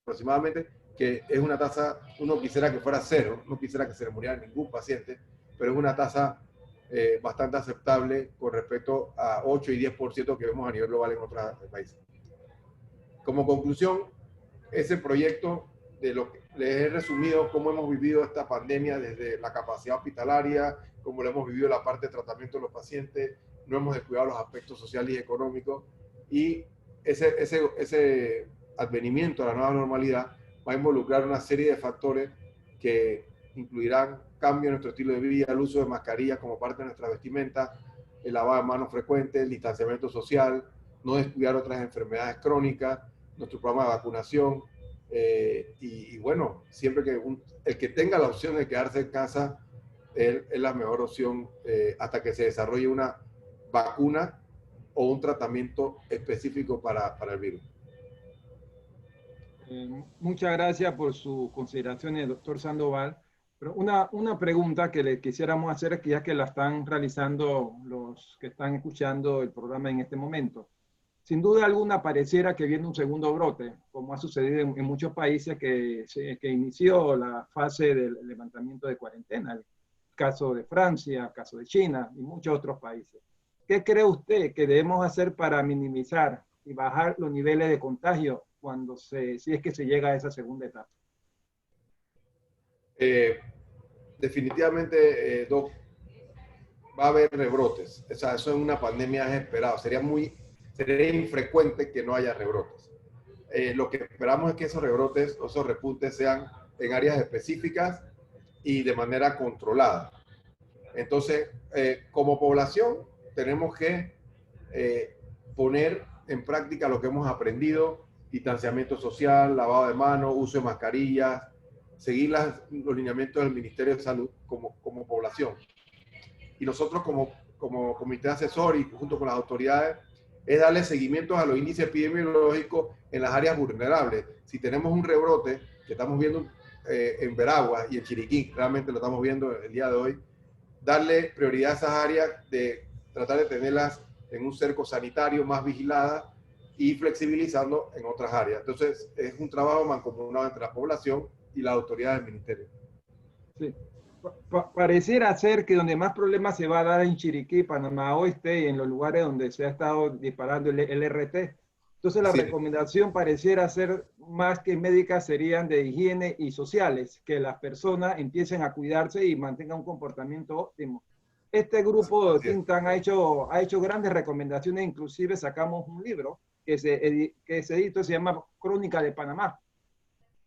[SPEAKER 9] aproximadamente, que es una tasa, uno quisiera que fuera 0, no quisiera que se le muriera ningún paciente, pero es una tasa bastante aceptable con respecto a 8 y 10% que vemos a nivel global en otros países. Como conclusión, ese proyecto de lo que les he resumido cómo hemos vivido esta pandemia desde la capacidad hospitalaria, cómo lo hemos vivido la parte de tratamiento de los pacientes, no hemos descuidado los aspectos sociales y económicos, y ese advenimiento a la nueva normalidad va a involucrar una serie de factores que incluirán cambio en nuestro estilo de vida, el uso de mascarillas como parte de nuestra vestimenta, el lavado de manos frecuente, el distanciamiento social, no descuidar otras enfermedades crónicas, nuestro programa de vacunación, y bueno, siempre que el que tenga la opción de quedarse en casa es la mejor opción hasta que se desarrolle una vacuna o un tratamiento específico para el virus.
[SPEAKER 4] Muchas gracias por sus consideraciones, doctor Sandoval. Pero una pregunta que le quisiéramos hacer, que ya que la están realizando los que están escuchando el programa en este momento. Sin duda alguna pareciera que viene un segundo brote, como ha sucedido en muchos países que inició la fase del levantamiento de cuarentena. El caso de Francia, el caso de China y muchos otros países. ¿Qué cree usted que debemos hacer para minimizar y bajar los niveles de contagio si es que se llega a esa segunda etapa?
[SPEAKER 9] Definitivamente, Doc, va a haber rebrotes. O sea, eso es una pandemia esperada. Sería infrecuente que no haya rebrotes. Lo que esperamos es que esos rebrotes, esos repuntes sean en áreas específicas y de manera controlada. Entonces, como población, tenemos que poner en práctica lo que hemos aprendido: distanciamiento social, lavado de manos, uso de mascarillas, seguir los lineamientos del Ministerio de Salud como población. Y nosotros como como comité asesor y junto con las autoridades, es darle seguimiento a los índices epidemiológicos en las áreas vulnerables. Si tenemos un rebrote que estamos viendo en Veraguas y en Chiriquí, realmente lo estamos viendo el día de hoy, darle prioridad a esas áreas, de tratar de tenerlas en un cerco sanitario más vigiladas y flexibilizando en otras áreas. Entonces, es un trabajo mancomunado entre la población y la autoridad del ministerio.
[SPEAKER 4] Sí. Pareciera ser que donde más problemas se va a dar en Chiriquí, Panamá Oeste y en los lugares donde se ha estado disparando el RT. Entonces la recomendación pareciera ser más que médicas, serían de higiene y sociales, que las personas empiecen a cuidarse y mantengan un comportamiento óptimo. Este grupo de Think Tank ha hecho grandes recomendaciones, inclusive sacamos un libro que se editó, se llama Crónica de Panamá.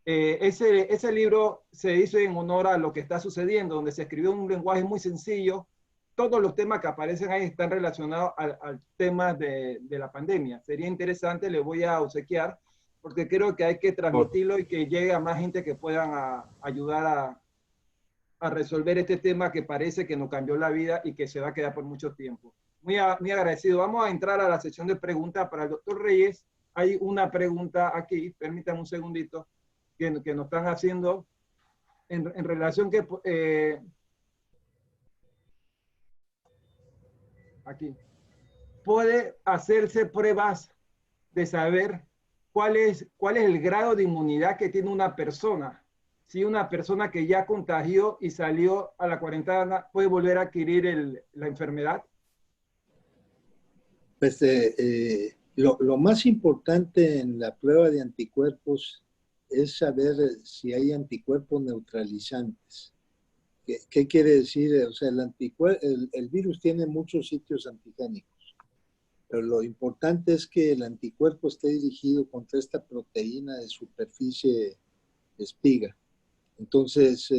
[SPEAKER 4] Ese libro se hizo en honor a lo que está sucediendo, donde se escribió un lenguaje muy sencillo. Todos los temas que aparecen ahí están relacionados al tema de la pandemia. Sería interesante, le voy a obsequiar, porque creo que hay que transmitirlo y que llegue a más gente que puedan ayudar a resolver este tema que parece que nos cambió la vida y que se va a quedar por mucho tiempo. Muy agradecido. Vamos a entrar a la sección de preguntas para el doctor Reyes. Hay una pregunta aquí, permítanme un segundito, que nos están haciendo en relación que... aquí. Puede hacerse pruebas de saber cuál es el grado de inmunidad que tiene una persona. Si una persona que ya contagió y salió a la cuarentena puede volver a adquirir la enfermedad.
[SPEAKER 8] Pues lo más importante en la prueba de anticuerpos es saber si hay anticuerpos neutralizantes. ¿Qué quiere decir? O sea, el virus tiene muchos sitios antigénicos, pero lo importante es que el anticuerpo esté dirigido contra esta proteína de superficie espiga. Entonces,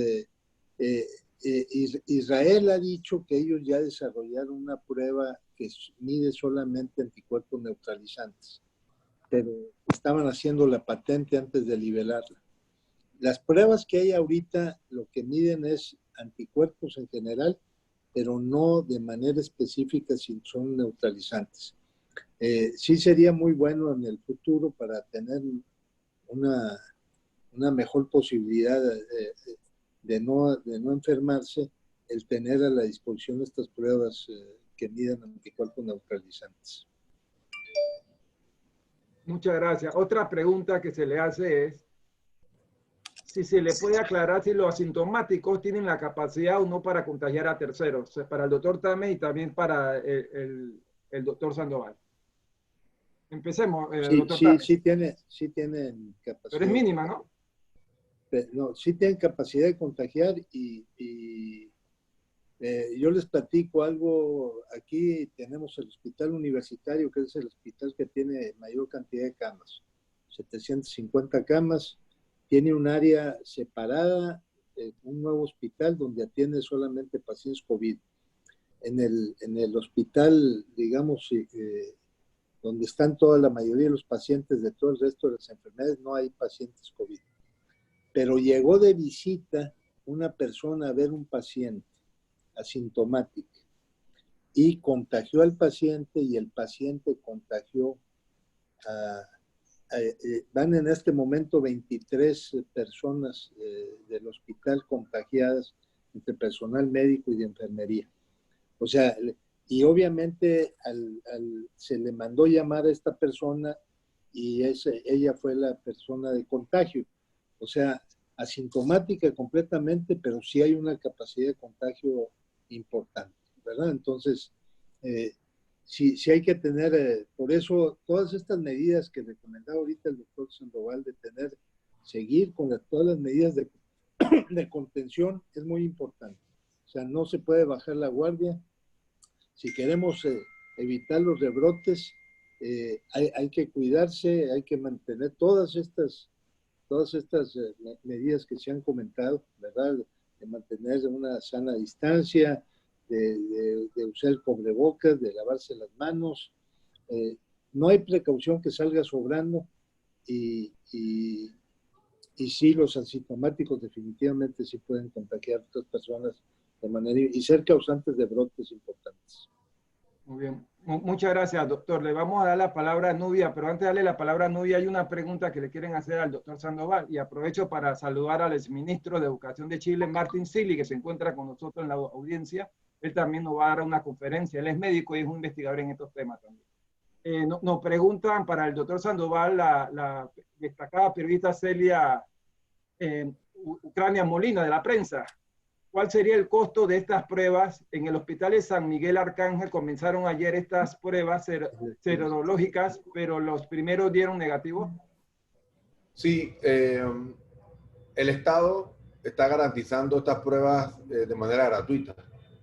[SPEAKER 8] Israel ha dicho que ellos ya desarrollaron una prueba que mide solamente anticuerpos neutralizantes, pero estaban haciendo la patente antes de liberarla. Las pruebas que hay ahorita lo que miden es anticuerpos en general, pero no de manera específica si son neutralizantes. Sí sería muy bueno en el futuro para tener una mejor posibilidad de no enfermarse, el tener a la disposición estas pruebas que miden anticuerpos neutralizantes.
[SPEAKER 4] Muchas gracias. Otra pregunta que se le hace es si se le puede aclarar si los asintomáticos tienen la capacidad o no para contagiar a terceros, o sea, para el doctor Tames y también para el doctor Sandoval. Empecemos, doctor Tames.
[SPEAKER 8] Sí tienen capacidad.
[SPEAKER 4] Pero es mínima, ¿no?
[SPEAKER 8] No, sí tienen capacidad de contagiar y yo les platico algo. Aquí tenemos el hospital universitario, que es el hospital que tiene mayor cantidad de camas, 750 camas. Tiene un área separada, un nuevo hospital donde atiende solamente pacientes COVID. En el hospital, digamos, donde están toda la mayoría de los pacientes de todo el resto de las enfermedades, no hay pacientes COVID. Pero llegó de visita una persona a ver un paciente asintomático y contagió al paciente y el paciente contagió van en este momento 23 personas del hospital contagiadas entre personal médico y de enfermería. O sea, y obviamente se le mandó llamar a esta persona y ella fue la persona de contagio. O sea, asintomática completamente, pero sí hay una capacidad de contagio importante, ¿verdad? Entonces, sí hay que tener, por eso, todas estas medidas que recomendaba ahorita el doctor Sandoval, de seguir con todas las medidas de contención, es muy importante. O sea, no se puede bajar la guardia. Si queremos evitar los rebrotes, hay que cuidarse, hay que mantener todas estas medidas que se han comentado, ¿verdad? De mantener una sana distancia, de usar el cubrebocas, de lavarse las manos. No hay precaución que salga sobrando y sí, los asintomáticos definitivamente sí pueden contagiar a otras personas de manera y ser causantes de brotes importantes.
[SPEAKER 4] Muy bien. Muchas gracias, doctor. Le vamos a dar la palabra a Nubia, pero antes de darle la palabra a Nubia, hay una pregunta que le quieren hacer al doctor Sandoval, y aprovecho para saludar al exministro de Educación de Chile, Martín Silly, que se encuentra con nosotros en la audiencia. Él también nos va a dar una conferencia. Él es médico y es un investigador en estos temas también. Nos preguntan para el doctor Sandoval, la destacada periodista Celia Ucrania Molina, de la prensa. ¿Cuál sería el costo de estas pruebas? En el Hospital de San Miguel Arcángel comenzaron ayer estas pruebas serológicas, pero los primeros dieron negativo.
[SPEAKER 9] Sí, el Estado está garantizando estas pruebas de manera gratuita.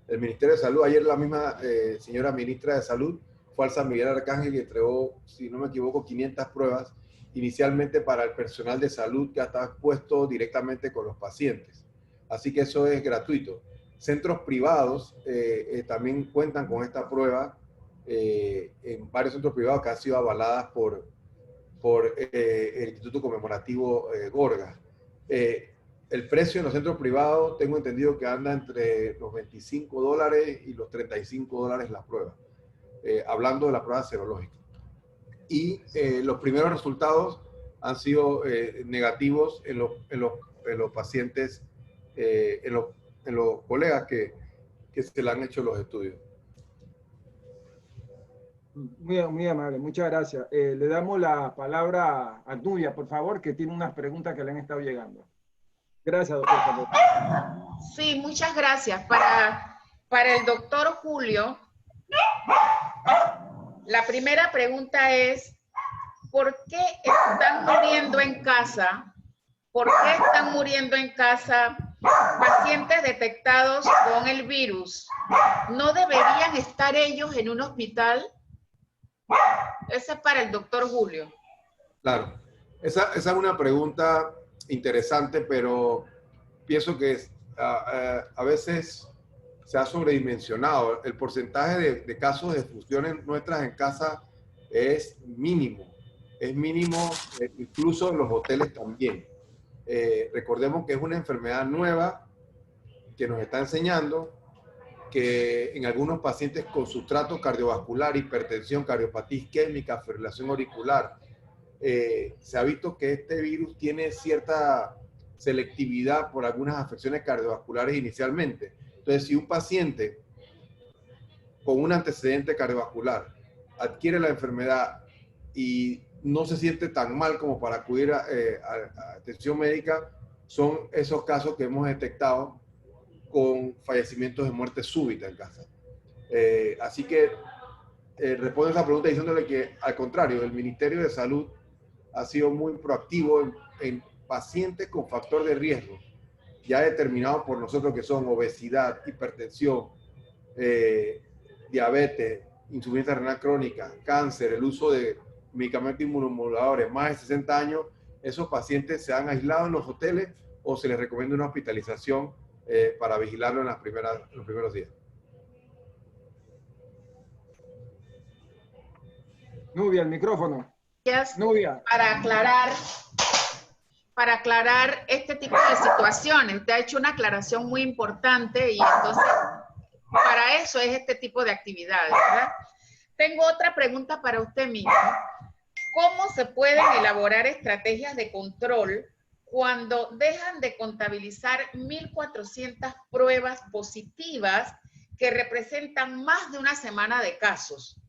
[SPEAKER 9] El Ministerio de Salud, ayer la misma señora ministra de Salud fue al San Miguel Arcángel y entregó, si no me equivoco, 500 pruebas inicialmente para el personal de salud que está expuesto directamente con los pacientes. Así que eso es gratuito. Centros privados también cuentan con esta prueba, en varios centros privados que han sido avaladas por el Instituto Conmemorativo Gorgas. El precio en los centros privados, tengo entendido que anda entre los $25 y los $35 la prueba, hablando de la prueba serológica. Y los primeros resultados han sido negativos en los pacientes, en los colegas que se le han hecho los estudios.
[SPEAKER 4] Muy amable, muchas gracias. Le damos la palabra a Nubia, por favor, que tiene unas preguntas que le han estado llegando. Gracias, doctor.
[SPEAKER 1] Sí, muchas gracias. Para el doctor Julio, la primera pregunta es, ¿por qué están muriendo en casa? ¿Por qué están muriendo en casa pacientes detectados con el virus? ¿No deberían estar ellos en un hospital? Ese es para el doctor Julio.
[SPEAKER 9] Claro, esa es una pregunta interesante, pero pienso que a veces se ha sobredimensionado. El porcentaje de casos de defunciones nuestras en casa es mínimo incluso en los hoteles también. Recordemos que es una enfermedad nueva que nos está enseñando que en algunos pacientes con sustrato cardiovascular, hipertensión, cardiopatía isquémica, fibrilación auricular, se ha visto que este virus tiene cierta selectividad por algunas afecciones cardiovasculares inicialmente. Entonces, si un paciente con un antecedente cardiovascular adquiere la enfermedad y no se siente tan mal como para acudir a atención médica, son esos casos que hemos detectado con fallecimientos de muerte súbita en casa. Así que respondo a esa pregunta diciéndole que, al contrario, el Ministerio de Salud ha sido muy proactivo en pacientes con factor de riesgo, ya determinados por nosotros, que son obesidad, hipertensión, diabetes, insuficiencia renal crónica, cáncer, el uso de medicamentos inmunomoduladores, más de 60 años. Esos pacientes se han aislado en los hoteles o se les recomienda una hospitalización para vigilarlo en los primeros días.
[SPEAKER 4] Nubia, el micrófono. Nubia.
[SPEAKER 1] Para aclarar este tipo de situaciones. Usted ha hecho una aclaración muy importante y entonces para eso es este tipo de actividades, ¿verdad? Tengo otra pregunta para usted mismo. ¿Cómo se pueden elaborar estrategias de control cuando dejan de contabilizar 1.400 pruebas positivas que representan más de una semana de casos?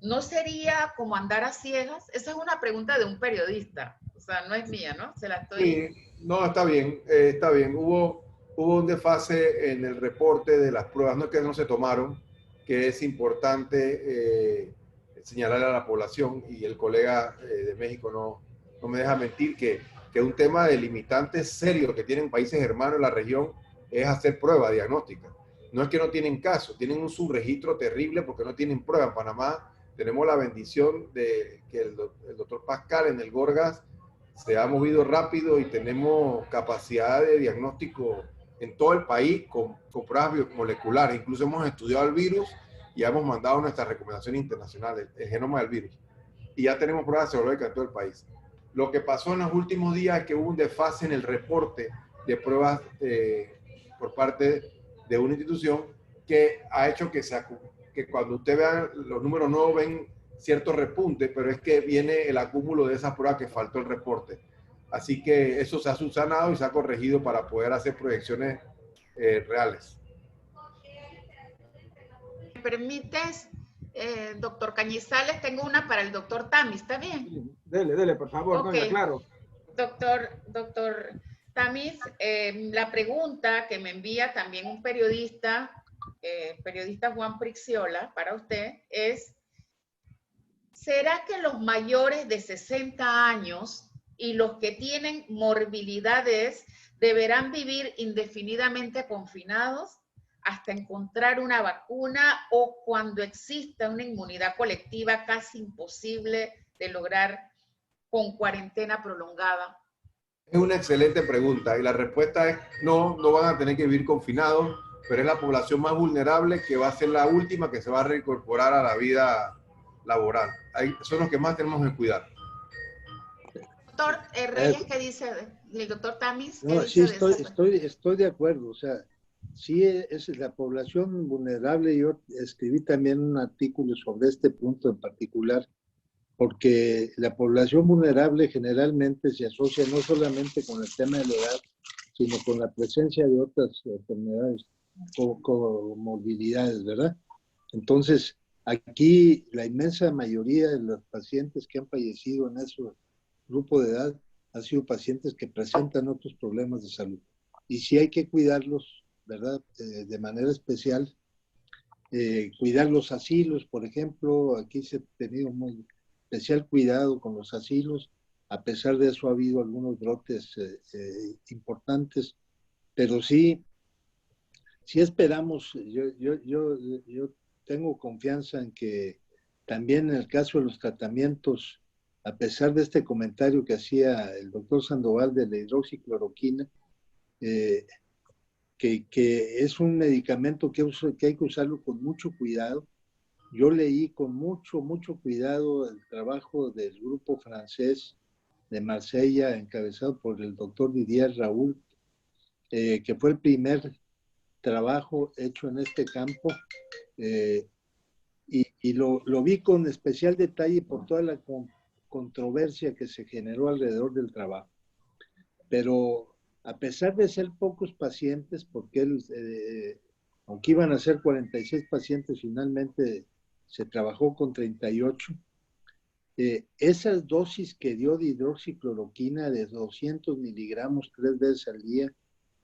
[SPEAKER 1] ¿No sería como andar a ciegas? Esa es una pregunta de un periodista. O sea, no es mía, ¿no? Se la estoy...
[SPEAKER 9] Sí, no, está bien, está bien. Hubo un desfase en el reporte de las pruebas, no es que no se tomaron, que es importante señalarle a la población, y el colega de México no me deja mentir, que un tema de limitantes serios que tienen países hermanos en la región es hacer pruebas diagnósticas. No es que no tienen casos, tienen un subregistro terrible porque no tienen pruebas. En Panamá tenemos la bendición de que el doctor Pascal en el Gorgas se ha movido rápido y tenemos capacidad de diagnóstico en todo el país con pruebas biomoleculares. Incluso hemos estudiado el virus y hemos mandado nuestras recomendaciones internacionales, el genoma del virus. Y ya tenemos pruebas serológicas en todo el país. Lo que pasó en los últimos días es que hubo un desfase en el reporte de pruebas por parte de una institución que ha hecho que que cuando usted vea los números nuevos ven cierto repunte, pero es que viene el acúmulo de esas pruebas que faltó el reporte. Así que eso se ha subsanado y se ha corregido para poder hacer proyecciones reales.
[SPEAKER 1] ¿Me permites, doctor Cañizales? Tengo una para el doctor Tamis, ¿está bien?
[SPEAKER 4] Sí, dele, por favor,
[SPEAKER 1] Ok.
[SPEAKER 4] Doña, claro.
[SPEAKER 1] Doctor Tamis, la pregunta que me envía también un periodista, periodista Juan Prixiola, para usted, es: ¿será que los mayores de 60 años y los que tienen morbilidades deberán vivir indefinidamente confinados hasta encontrar una vacuna, o cuando exista una inmunidad colectiva casi imposible de lograr con cuarentena prolongada?
[SPEAKER 9] Es una excelente pregunta y la respuesta es no, no van a tener que vivir confinados, pero es la población más vulnerable que va a ser la última que se va a reincorporar a la vida laboral. Ahí son los que más tenemos que cuidar.
[SPEAKER 1] Doctor Reyes, ¿qué dice el doctor Tamis?
[SPEAKER 8] No, sí, estoy de acuerdo. O sea, sí es la población vulnerable. Yo escribí también un artículo sobre este punto en particular, porque la población vulnerable generalmente se asocia no solamente con el tema de la edad, sino con la presencia de otras enfermedades o comorbilidades, ¿verdad? Entonces, aquí la inmensa mayoría de los pacientes que han fallecido en ese grupo de edad han sido pacientes que presentan otros problemas de salud. Y sí hay que cuidarlos, ¿verdad? De manera especial. Cuidar los asilos, por ejemplo, aquí se ha tenido muy especial cuidado con los asilos. A pesar de eso ha habido algunos brotes importantes, pero sí esperamos. Yo tengo confianza en que también en el caso de los tratamientos, a pesar de este comentario que hacía el doctor Sandoval de la hidroxicloroquina, que es un medicamento que hay que usarlo con mucho cuidado. Yo leí con mucho cuidado el trabajo del grupo francés de Marsella, encabezado por el doctor Didier Raoult, que fue el primer trabajo hecho en este campo, y lo vi con especial detalle por toda la controversia que se generó alrededor del trabajo. Pero a pesar de ser pocos pacientes, porque aunque iban a ser 46 pacientes, finalmente se trabajó con 38. Esas dosis que dio de hidroxicloroquina de 200 miligramos 3 veces al día,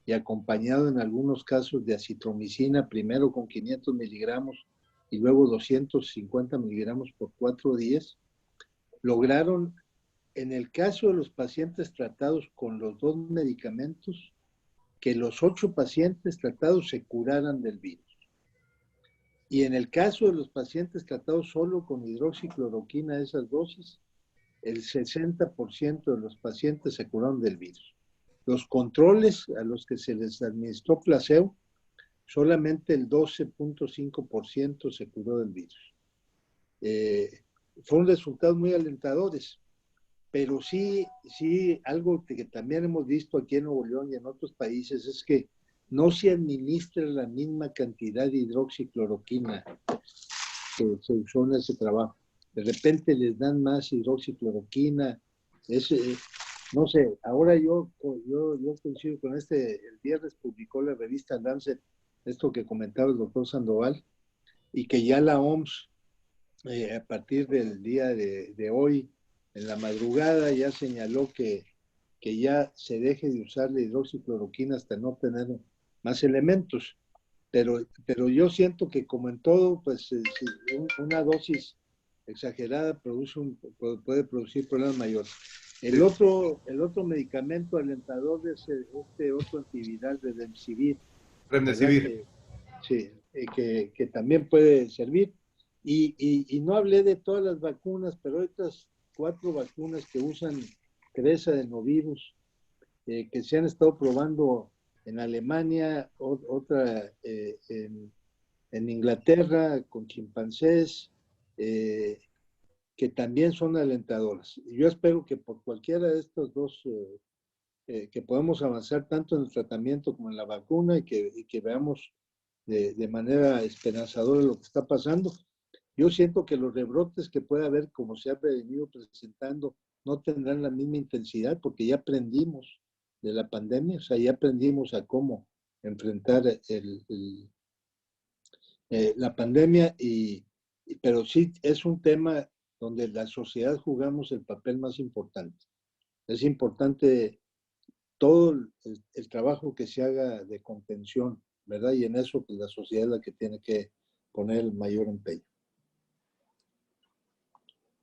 [SPEAKER 8] y acompañado en algunos casos de acitromicina, primero con 500 miligramos y luego 250 miligramos por 4 días, lograron, en el caso de los pacientes tratados con los dos medicamentos, que los 8 pacientes tratados se curaran del virus. Y en el caso de los pacientes tratados solo con hidroxicloroquina, esas dosis, el 60% de los pacientes se curaron del virus. Los controles a los que se les administró placebo, solamente el 12.5% se curó del virus. Fueron resultados muy alentadores. Pero sí, algo que también hemos visto aquí en Nuevo León y en otros países es que no se administra la misma cantidad de hidroxicloroquina que se usó en ese trabajo. De repente les dan más hidroxicloroquina. No sé, ahora yo coincido con el viernes publicó la revista Lancet esto que comentaba el doctor Sandoval, y que ya la OMS, a partir del día de hoy, en la madrugada, ya señaló que ya se deje de usar la hidroxicloroquina hasta no tener más elementos. Pero yo siento que, como en todo, pues una dosis exagerada puede producir problemas mayores. El otro medicamento alentador es este otro antiviral de Remdesivir. Sí, que también puede servir. Y no hablé de todas las vacunas, pero estas 4 vacunas que usan cresa de novirus, que se han estado probando en Alemania, otra en Inglaterra con chimpancés, que también son alentadoras. Yo espero que por cualquiera de estos dos, que podamos avanzar tanto en el tratamiento como en la vacuna, y que veamos de manera esperanzadora lo que está pasando. Yo siento que los rebrotes que puede haber, como se ha venido presentando, no tendrán la misma intensidad porque ya aprendimos de la pandemia, o sea, ya aprendimos a cómo enfrentar la pandemia, pero sí es un tema donde la sociedad jugamos el papel más importante. Es importante todo el trabajo que se haga de contención, ¿verdad? Y en eso pues, la sociedad es la que tiene que poner el mayor empeño.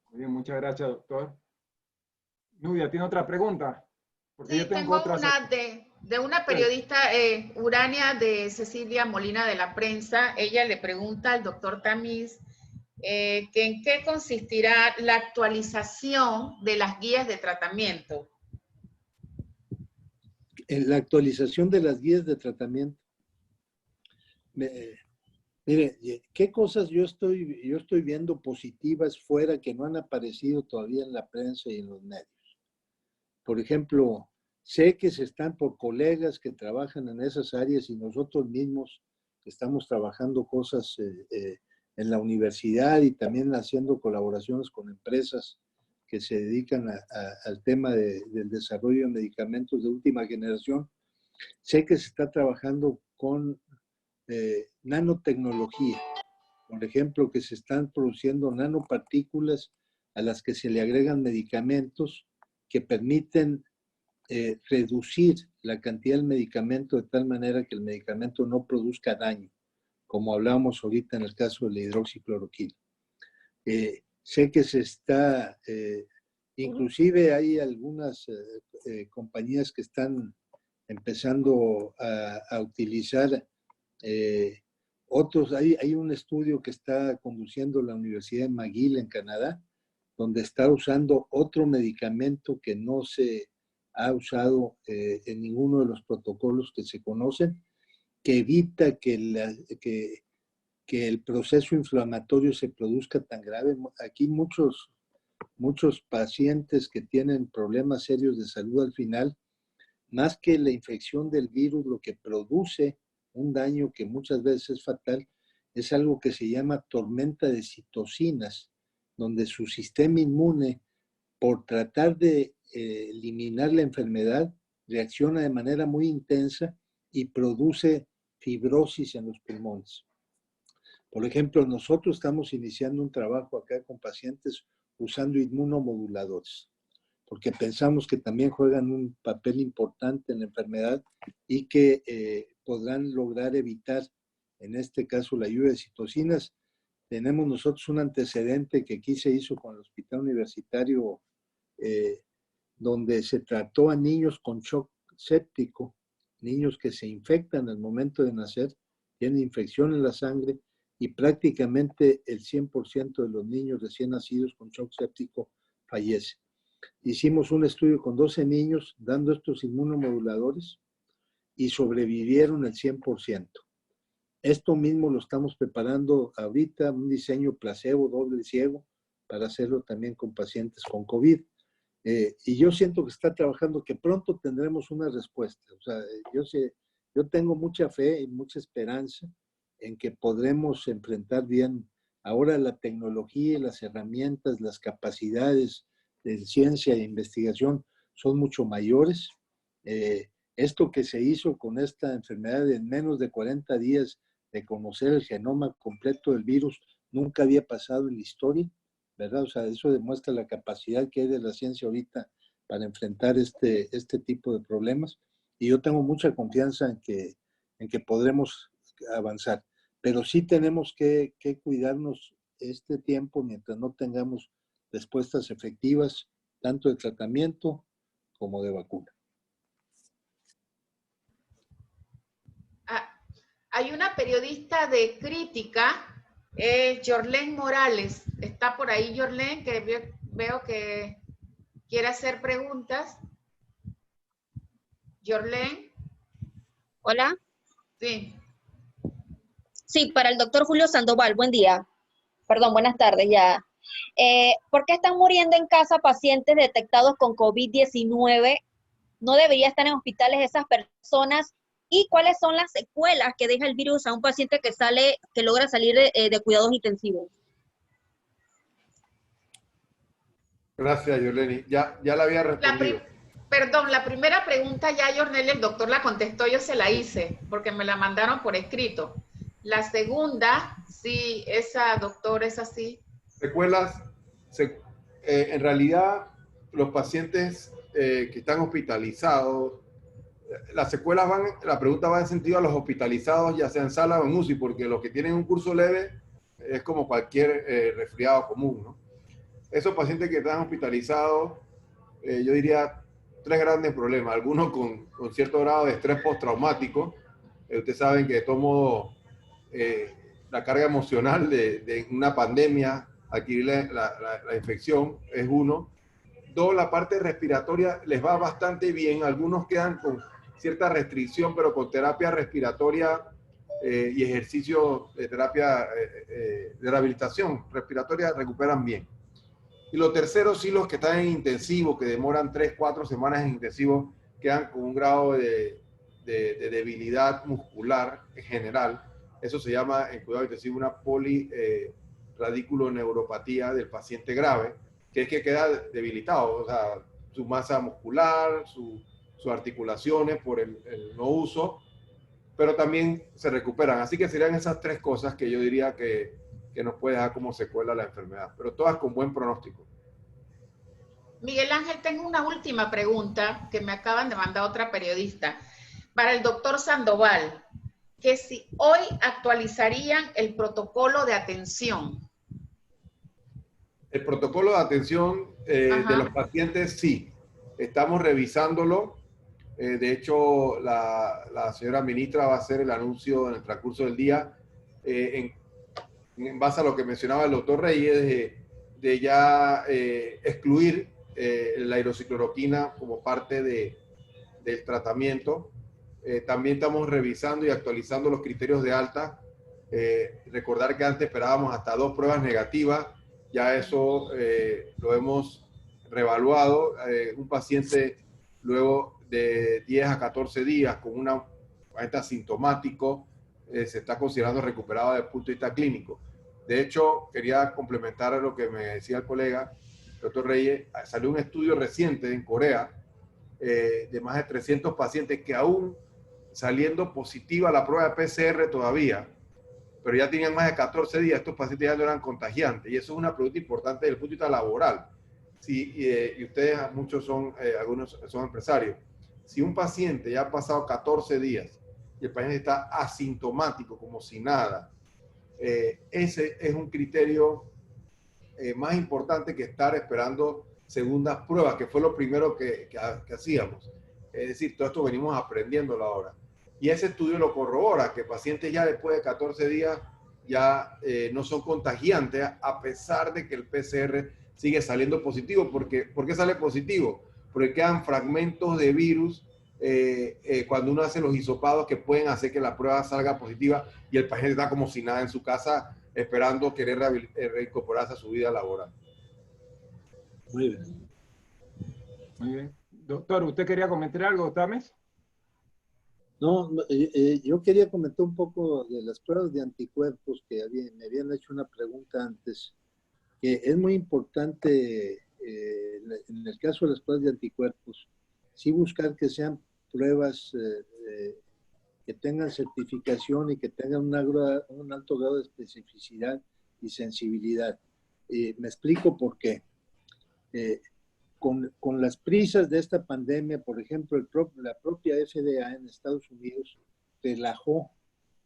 [SPEAKER 4] Muy bien, muchas gracias, doctor. Nubia, ¿tiene otra pregunta? Porque
[SPEAKER 1] Sí,
[SPEAKER 4] yo tengo
[SPEAKER 1] tengo
[SPEAKER 4] otras.
[SPEAKER 1] una de una periodista, Urania de Cecilia Molina de la Prensa. Ella le pregunta al doctor Tamiz que en qué consistirá la actualización de las guías de tratamiento.
[SPEAKER 8] En la actualización de las guías de tratamiento. Mire, ¿qué cosas yo estoy viendo positivas fuera que no han aparecido todavía en la prensa y en los medios? Por ejemplo, sé que se están por colegas que trabajan en esas áreas y nosotros mismos estamos trabajando cosas en la universidad y también haciendo colaboraciones con empresas que se dedican al tema del desarrollo de medicamentos de última generación. Sé que se está trabajando con nanotecnología. Por ejemplo, que se están produciendo nanopartículas a las que se le agregan medicamentos que permiten reducir la cantidad del medicamento de tal manera que el medicamento no produzca daño, como hablábamos ahorita en el caso de la hidroxicloroquina. Sé que se está, inclusive hay algunas compañías que están empezando a utilizar otros. Hay un estudio que está conduciendo la Universidad de McGill en Canadá, donde está usando otro medicamento que no se ha usado en ninguno de los protocolos que se conocen, que evita que el proceso inflamatorio se produzca tan grave. Aquí muchos pacientes que tienen problemas serios de salud al final, más que la infección del virus, lo que produce un daño que muchas veces es fatal, es algo que se llama tormenta de citocinas, donde su sistema inmune, por tratar de eliminar la enfermedad, reacciona de manera muy intensa y produce fibrosis en los pulmones. Por ejemplo, nosotros estamos iniciando un trabajo acá con pacientes usando inmunomoduladores, porque pensamos que también juegan un papel importante en la enfermedad y que podrán lograr evitar, en este caso, la lluvia de citocinas. Tenemos nosotros un antecedente que aquí se hizo con el Hospital Universitario, donde se trató a niños con shock séptico, niños que se infectan al momento de nacer, tienen infección en la sangre y prácticamente el 100% de los niños recién nacidos con shock séptico fallece. Hicimos un estudio con 12 niños dando estos inmunomoduladores y sobrevivieron el 100%. Esto mismo lo estamos preparando ahorita, un diseño placebo doble ciego para hacerlo también con pacientes con COVID. Y yo siento que está trabajando, que pronto tendremos una respuesta. O sea, yo tengo mucha fe y mucha esperanza en que podremos enfrentar bien. Ahora la tecnología, las herramientas, las capacidades de ciencia e investigación son mucho mayores. Esto que se hizo con esta enfermedad en menos de 40 días de conocer el genoma completo del virus, nunca había pasado en la historia, ¿verdad? O sea, eso demuestra la capacidad que hay de la ciencia ahorita para enfrentar este tipo de problemas. Y yo tengo mucha confianza en que podremos avanzar. Pero sí tenemos que cuidarnos este tiempo mientras no tengamos respuestas efectivas, tanto de tratamiento como de vacuna.
[SPEAKER 1] Hay una periodista de crítica, Yorlén Morales. ¿Está por ahí Yorlén? Que veo que quiere hacer preguntas. Yorlén.
[SPEAKER 10] Hola.
[SPEAKER 1] Sí.
[SPEAKER 10] Sí, para el doctor Julio Sandoval. Buen día. Perdón, buenas tardes ya. ¿Por qué están muriendo en casa pacientes detectados con COVID-19? ¿No debería estar en hospitales esas personas? ¿Y cuáles son las secuelas que deja el virus a un paciente que logra salir de cuidados intensivos?
[SPEAKER 9] Gracias, Yorleni. Ya la había respondido.
[SPEAKER 1] Perdón, la primera pregunta ya, Yornel, el doctor la contestó, yo se la hice, porque me la mandaron por escrito. La segunda, sí, esa, doctor, es así.
[SPEAKER 9] Secuelas, en realidad, los pacientes que están hospitalizados, las secuelas la pregunta va en sentido a los hospitalizados, ya sea en sala o en UCI, porque los que tienen un curso leve es como cualquier resfriado común, ¿no? Esos pacientes que están hospitalizados, yo diría tres grandes problemas. Algunos con cierto grado de estrés postraumático. Ustedes saben que de todo modo la carga emocional de una pandemia, adquirir la infección, es uno. Dos, la parte respiratoria les va bastante bien. Algunos quedan con cierta restricción, pero con terapia respiratoria y ejercicio de terapia de rehabilitación respiratoria recuperan bien. Y lo tercero, sí, los que están en intensivo, que demoran 3-4 semanas en intensivo, quedan con un grado de debilidad muscular en general. Eso se llama en cuidado intensivo una poliradiculoneuropatía del paciente grave, que es que queda debilitado, o sea, su masa muscular, sus articulaciones por el no uso, pero también se recuperan. Así que serían esas tres cosas que yo diría que nos puede dejar como secuela la enfermedad, pero todas con buen pronóstico.
[SPEAKER 1] Miguel Ángel, tengo una última pregunta que me acaban de mandar otra periodista. Para el doctor Sandoval, que si hoy actualizarían el protocolo de atención.
[SPEAKER 9] El protocolo de atención de los pacientes, sí. Estamos revisándolo. De hecho, la señora ministra va a hacer el anuncio en el transcurso del día en base a lo que mencionaba el doctor Reyes, de ya excluir la hidroxicloroquina como parte del tratamiento. También estamos revisando y actualizando los criterios de alta. Recordar que antes esperábamos hasta 2 pruebas negativas, ya eso lo hemos reevaluado. Un paciente luego de 10 a 14 días con un paciente asintomático se está considerando recuperado desde el punto de vista clínico. De hecho, quería complementar lo que me decía el colega, doctor Reyes. Salió un estudio reciente en Corea de más de 300 pacientes que aún saliendo positiva la prueba de PCR todavía, pero ya tenían más de 14 días, estos pacientes ya no eran contagiantes. Y eso es una pregunta importante desde el punto de vista laboral. Y ustedes, muchos son, algunos son empresarios. Si un paciente ya ha pasado 14 días y el paciente está asintomático, como si nada, ese es un criterio más importante que estar esperando segundas pruebas, que fue lo primero que hacíamos. Es decir, todo esto venimos aprendiéndolo ahora. Y ese estudio lo corrobora, que pacientes ya después de 14 días ya no son contagiantes, a pesar de que el PCR sigue saliendo positivo. ¿Por qué sale positivo? Porque quedan fragmentos de virus cuando uno hace los hisopados que pueden hacer que la prueba salga positiva y el paciente está como si nada en su casa esperando querer reincorporarse a su vida laboral.
[SPEAKER 8] Muy bien.
[SPEAKER 4] Muy bien. Doctor, ¿usted quería comentar algo, Tames?
[SPEAKER 8] No, yo quería comentar un poco de las pruebas de anticuerpos que me habían hecho una pregunta antes, que es muy importante en el caso de las pruebas de anticuerpos, sí buscar que sean pruebas que tengan certificación y que tengan un alto grado de especificidad y sensibilidad. Me explico por qué. Con las prisas de esta pandemia, por ejemplo, la propia FDA en Estados Unidos relajó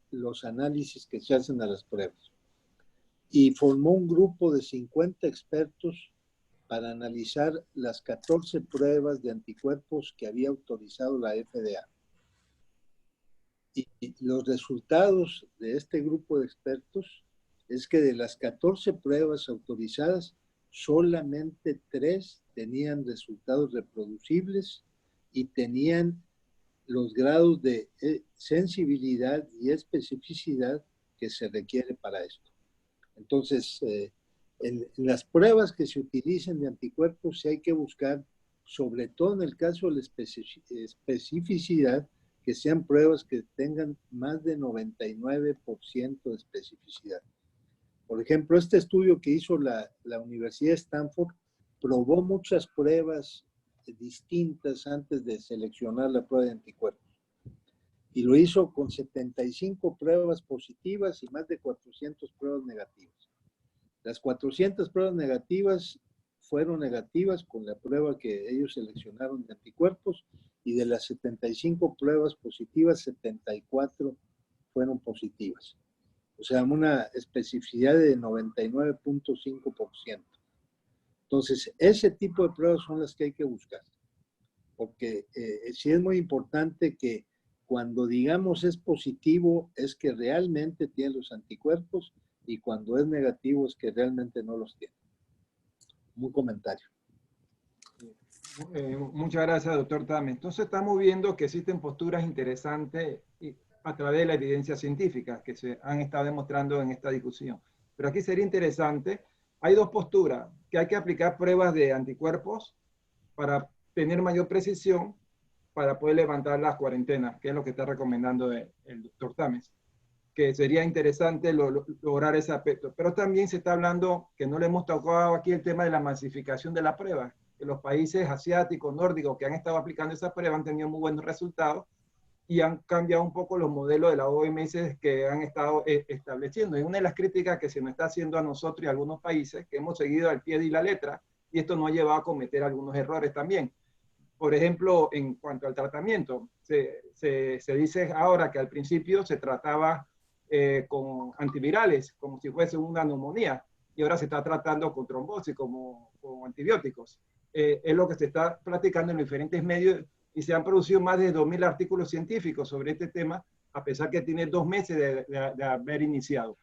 [SPEAKER 8] los análisis que se hacen a las pruebas y formó un grupo de 50 expertos para analizar las 14 pruebas de anticuerpos que había autorizado la FDA. Y los resultados de este grupo de expertos es que de las 14 pruebas autorizadas, solamente 3 tenían resultados reproducibles y tenían los grados de sensibilidad y especificidad que se requiere para esto. Entonces, en las pruebas que se utilicen de anticuerpos sí hay que buscar, sobre todo en el caso de la especificidad, que sean pruebas que tengan más de 99% de especificidad. Por ejemplo, este estudio que hizo la Universidad de Stanford probó muchas pruebas distintas antes de seleccionar la prueba de anticuerpos. Y lo hizo con 75 pruebas positivas y más de 400 pruebas negativas. Las 400 pruebas negativas fueron negativas con la prueba que ellos seleccionaron de anticuerpos, y de las 75 pruebas positivas, 74 fueron positivas. O sea, una especificidad de 99.5%. Entonces, ese tipo de pruebas son las que hay que buscar. Porque sí es muy importante que cuando digamos es positivo, es que realmente tiene los anticuerpos, y cuando es negativo, es que realmente no los tiene. Un comentario.
[SPEAKER 4] Muchas gracias, doctor Tame. Entonces estamos viendo que existen posturas interesantes a través de la evidencia científica que se han estado demostrando en esta discusión. Pero aquí sería interesante, hay dos posturas, que hay que aplicar pruebas de anticuerpos para tener mayor precisión para poder levantar las cuarentenas, que es lo que está recomendando el doctor Tames, que sería interesante lograr ese aspecto. Pero también se está hablando, que no le hemos tocado aquí, el tema de la masificación de la prueba, que los países asiáticos, nórdicos, que han estado aplicando esa prueba han tenido muy buenos resultados y han cambiado un poco los modelos de la OMS que han estado estableciendo. Y una de las críticas que se nos está haciendo a nosotros y a algunos países, que hemos seguido al pie de la letra, y esto nos ha llevado a cometer algunos errores también. Por ejemplo, en cuanto al tratamiento, se dice ahora que al principio se trataba con antivirales, como si fuese una neumonía, y ahora se está tratando con trombosis, como antibióticos. Es lo que se está platicando en los diferentes medios, y se han producido más de 2.000 artículos científicos sobre este tema, a pesar que tiene 2 meses de haber iniciado.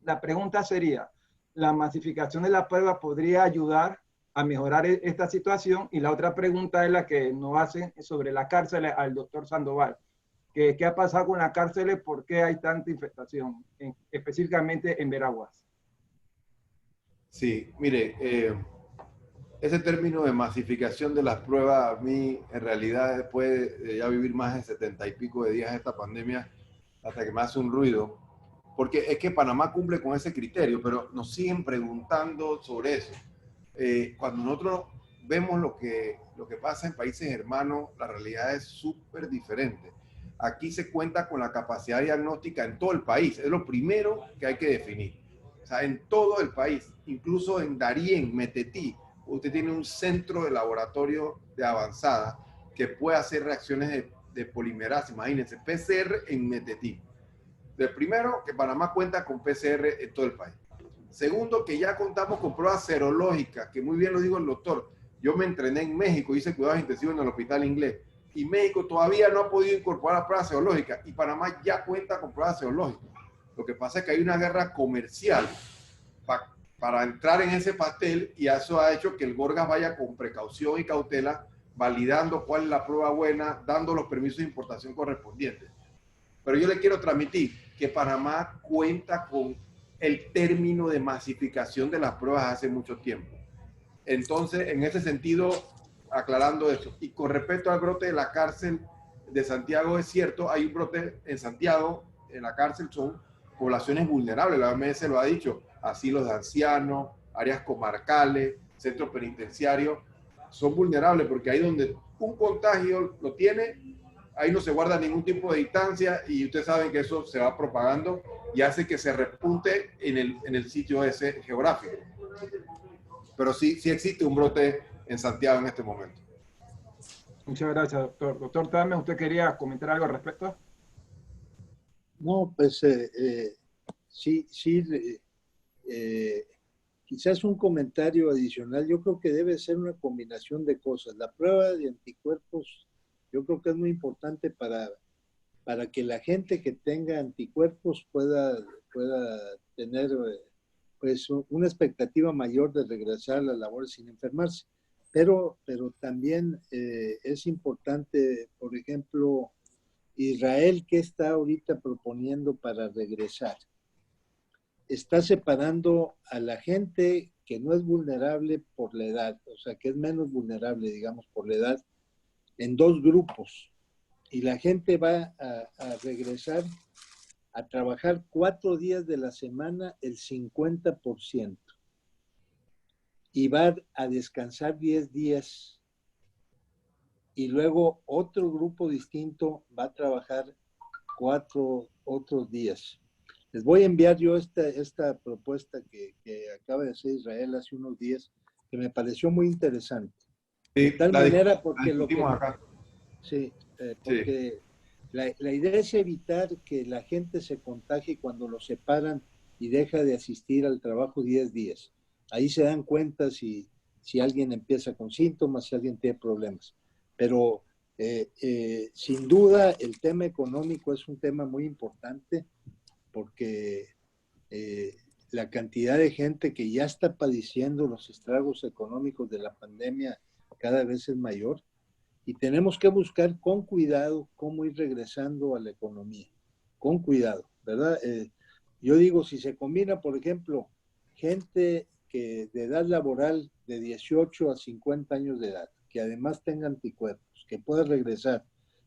[SPEAKER 4] La pregunta sería, ¿la masificación de la prueba podría ayudar a mejorar esta situación? Y la otra pregunta es la que nos hacen sobre la cárcel al doctor Sandoval. ¿Qué ha pasado con las cárceles? ¿Por qué hay tanta infestación, específicamente en Veraguas?
[SPEAKER 9] Sí, mire, ese término de masificación de las pruebas, a mí, en realidad, después de ya vivir más de 70 y pico de días de esta pandemia, hasta que me hace un ruido, porque es que Panamá cumple con ese criterio, pero nos siguen preguntando sobre eso. Cuando nosotros vemos lo que pasa en países hermanos, la realidad es súper diferente. Aquí se cuenta con la capacidad diagnóstica en todo el país, es lo primero que hay que definir. O sea, en todo el país, incluso en Darién, Metetí, usted tiene un centro de laboratorio de avanzada que puede hacer reacciones de polimerasa. Imagínense, PCR en Metetí. De primero, que Panamá cuenta con PCR en todo el país. Segundo, que ya contamos con pruebas serológicas, que muy bien lo dijo el doctor. Yo me entrené en México, hice cuidados intensivos en el Hospital Inglés, y México todavía no ha podido incorporar pruebas serológicas, y Panamá ya cuenta con pruebas serológicas. Lo que pasa es que hay una guerra comercial para entrar en ese pastel, y eso ha hecho que el Gorgas vaya con precaución y cautela, validando cuál es la prueba buena, dando los permisos de importación correspondientes. Pero yo le quiero transmitir que Panamá cuenta con el término de masificación de las pruebas hace mucho tiempo. Entonces, en ese sentido, aclarando eso. Y con respecto al brote de la cárcel de Santiago, es cierto, hay un brote en Santiago, en la cárcel son poblaciones vulnerables, la OMS lo ha dicho, asilos de ancianos, áreas comarcales, centros penitenciarios, son vulnerables porque ahí donde un contagio lo tiene, ahí no se guarda ningún tipo de distancia, y ustedes saben que eso se va propagando y hace que se repunte en el sitio ese geográfico. Pero sí existe un brote en Santiago en este momento.
[SPEAKER 4] Muchas gracias, doctor. Doctor Tame, ¿usted quería comentar algo al respecto?
[SPEAKER 8] No, pues sí, quizás un comentario adicional. Yo creo que debe ser una combinación de cosas. La prueba de anticuerpos, yo creo que es muy importante para que la gente que tenga anticuerpos pueda tener pues una expectativa mayor de regresar a las labores sin enfermarse. Pero también es importante, por ejemplo, Israel, ¿qué está ahorita proponiendo para regresar? Está separando a la gente que no es vulnerable por la edad, o sea, que es menos vulnerable, digamos, por la edad, en 2 grupos. y la gente va a regresar a trabajar 4 días de la semana el 50%. Y va a descansar 10 días. Y luego otro grupo distinto va a trabajar 4 otros días. Les voy a enviar yo esta propuesta que acaba de hacer Israel hace unos días, que me pareció muy interesante.
[SPEAKER 9] Sí,
[SPEAKER 8] de tal manera, porque
[SPEAKER 9] acá.
[SPEAKER 8] Sí, porque la idea es evitar que la gente se contagie cuando lo separan y deja de asistir al trabajo 10 días. Ahí se dan cuenta si alguien empieza con síntomas, si alguien tiene problemas. Pero sin duda el tema económico es un tema muy importante, porque la cantidad de gente que ya está padeciendo los estragos económicos de la pandemia cada vez es mayor, y tenemos que buscar con cuidado cómo ir regresando a la economía, con cuidado, ¿verdad? Yo digo, si se combina, por ejemplo, gente que de edad laboral de 18 a 50 años de edad, que además tenga anticuerpos, que pueda regresar,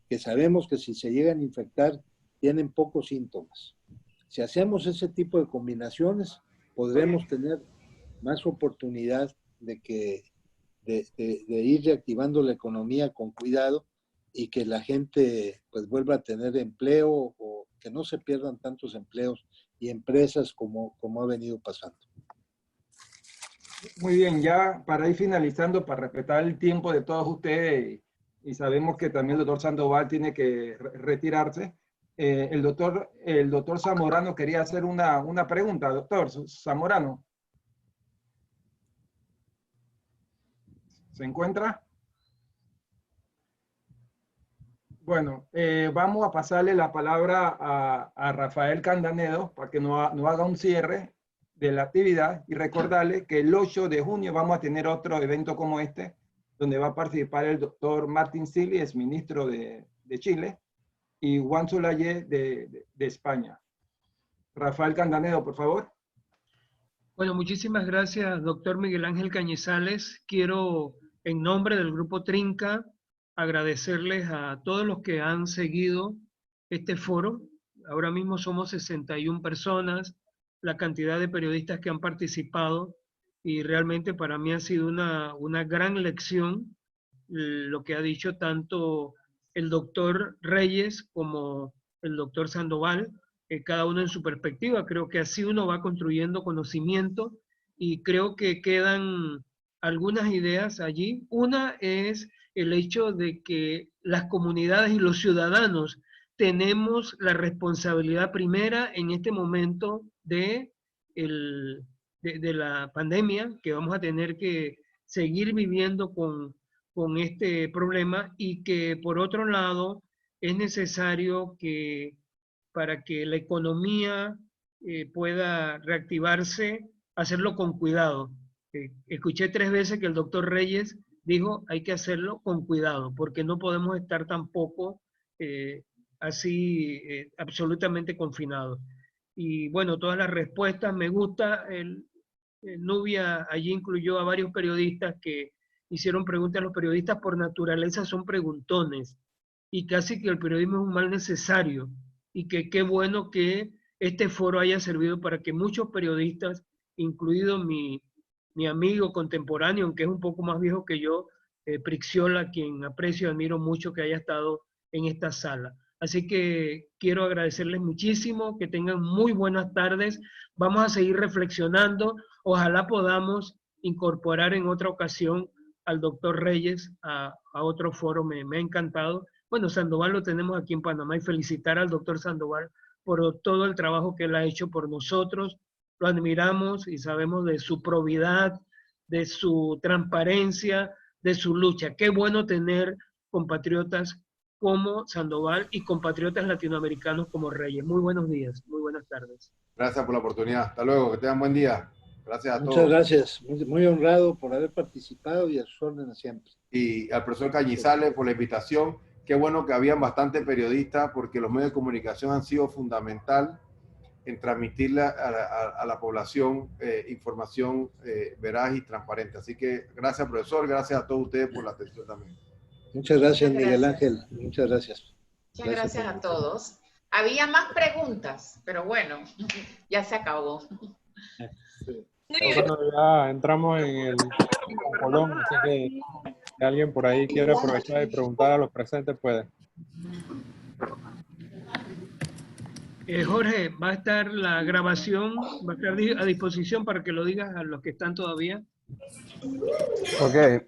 [SPEAKER 8] que sabemos que si se llegan a infectar, tienen pocos síntomas. Si hacemos ese tipo de combinaciones, podremos tener más oportunidad de ir reactivando la economía con cuidado y que la gente pues vuelva a tener empleo, o que no se pierdan tantos empleos y empresas como ha venido pasando.
[SPEAKER 4] Muy bien, ya para ir finalizando, para respetar el tiempo de todos ustedes, y sabemos que también el doctor Sandoval tiene que retirarse, el doctor Zamorano quería hacer una pregunta. Doctor Zamorano, ¿se encuentra? Bueno, vamos a pasarle la palabra a Rafael Candanedo para que nos haga un cierre de la actividad, y recordarle que el 8 de junio vamos a tener otro evento como este, donde va a participar el doctor Martín Silly, es ministro de Chile, y Juan Solaye de España. Rafael Candanedo, por favor.
[SPEAKER 2] Bueno, muchísimas gracias, doctor Miguel Ángel Cañizales. Quiero, en nombre del Grupo Trinca, agradecerles a todos los que han seguido este foro. Ahora mismo somos 61 personas, la cantidad de periodistas que han participado, y realmente para mí ha sido una gran lección lo que ha dicho tanto el doctor Reyes como el doctor Sandoval, cada uno en su perspectiva. Creo que así uno va construyendo conocimiento, y creo que quedan algunas ideas allí. Una es el hecho de que las comunidades y los ciudadanos tenemos la responsabilidad primera en este momento de la pandemia, que vamos a tener que seguir viviendo con este problema, y que por otro lado es necesario que para que la economía pueda reactivarse, hacerlo con cuidado. Escuché 3 veces que el doctor Reyes dijo hay que hacerlo con cuidado, porque no podemos estar tampoco así absolutamente confinados. Y bueno, todas las respuestas, me gusta, Nubia allí incluyó a varios periodistas que hicieron preguntas. Los periodistas por naturaleza son preguntones, y casi que el periodismo es un mal necesario, y que qué bueno que este foro haya servido para que muchos periodistas, incluido mi amigo contemporáneo, aunque es un poco más viejo que yo, Prixiola, quien aprecio y admiro mucho, que haya estado en esta sala. Así que quiero agradecerles muchísimo, que tengan muy buenas tardes. Vamos a seguir reflexionando. Ojalá podamos incorporar en otra ocasión al doctor Reyes a otro foro. Me ha encantado. Bueno, Sandoval lo tenemos aquí en Panamá, y felicitar al doctor Sandoval por todo el trabajo que él ha hecho por nosotros. Lo admiramos y sabemos de su probidad, de su transparencia, de su lucha. Qué bueno tener compatriotas como Sandoval y compatriotas latinoamericanos como Reyes. Muy buenos días, muy buenas tardes.
[SPEAKER 9] Gracias por la oportunidad. Hasta luego, que tengan buen día. Gracias a todos.
[SPEAKER 8] Muchas gracias, muy honrado por haber participado, y a sus órdenes siempre.
[SPEAKER 9] Y al profesor Cañizales por la invitación. Qué bueno que habían bastantes periodistas, porque los medios de comunicación han sido fundamental en transmitirle a la población información veraz y transparente. Así que gracias, profesor, gracias a todos ustedes por la atención también.
[SPEAKER 8] Muchas gracias, Miguel Ángel. Muchas gracias.
[SPEAKER 1] Muchas gracias a todos. Había más preguntas, pero bueno, ya se acabó.
[SPEAKER 7] Bueno, ya entramos en el Colón, así que si alguien por ahí quiere aprovechar y preguntar a los presentes, puede.
[SPEAKER 2] Jorge, va a estar la grabación, va a estar a disposición para que lo digas a los que están todavía.
[SPEAKER 11] Ok,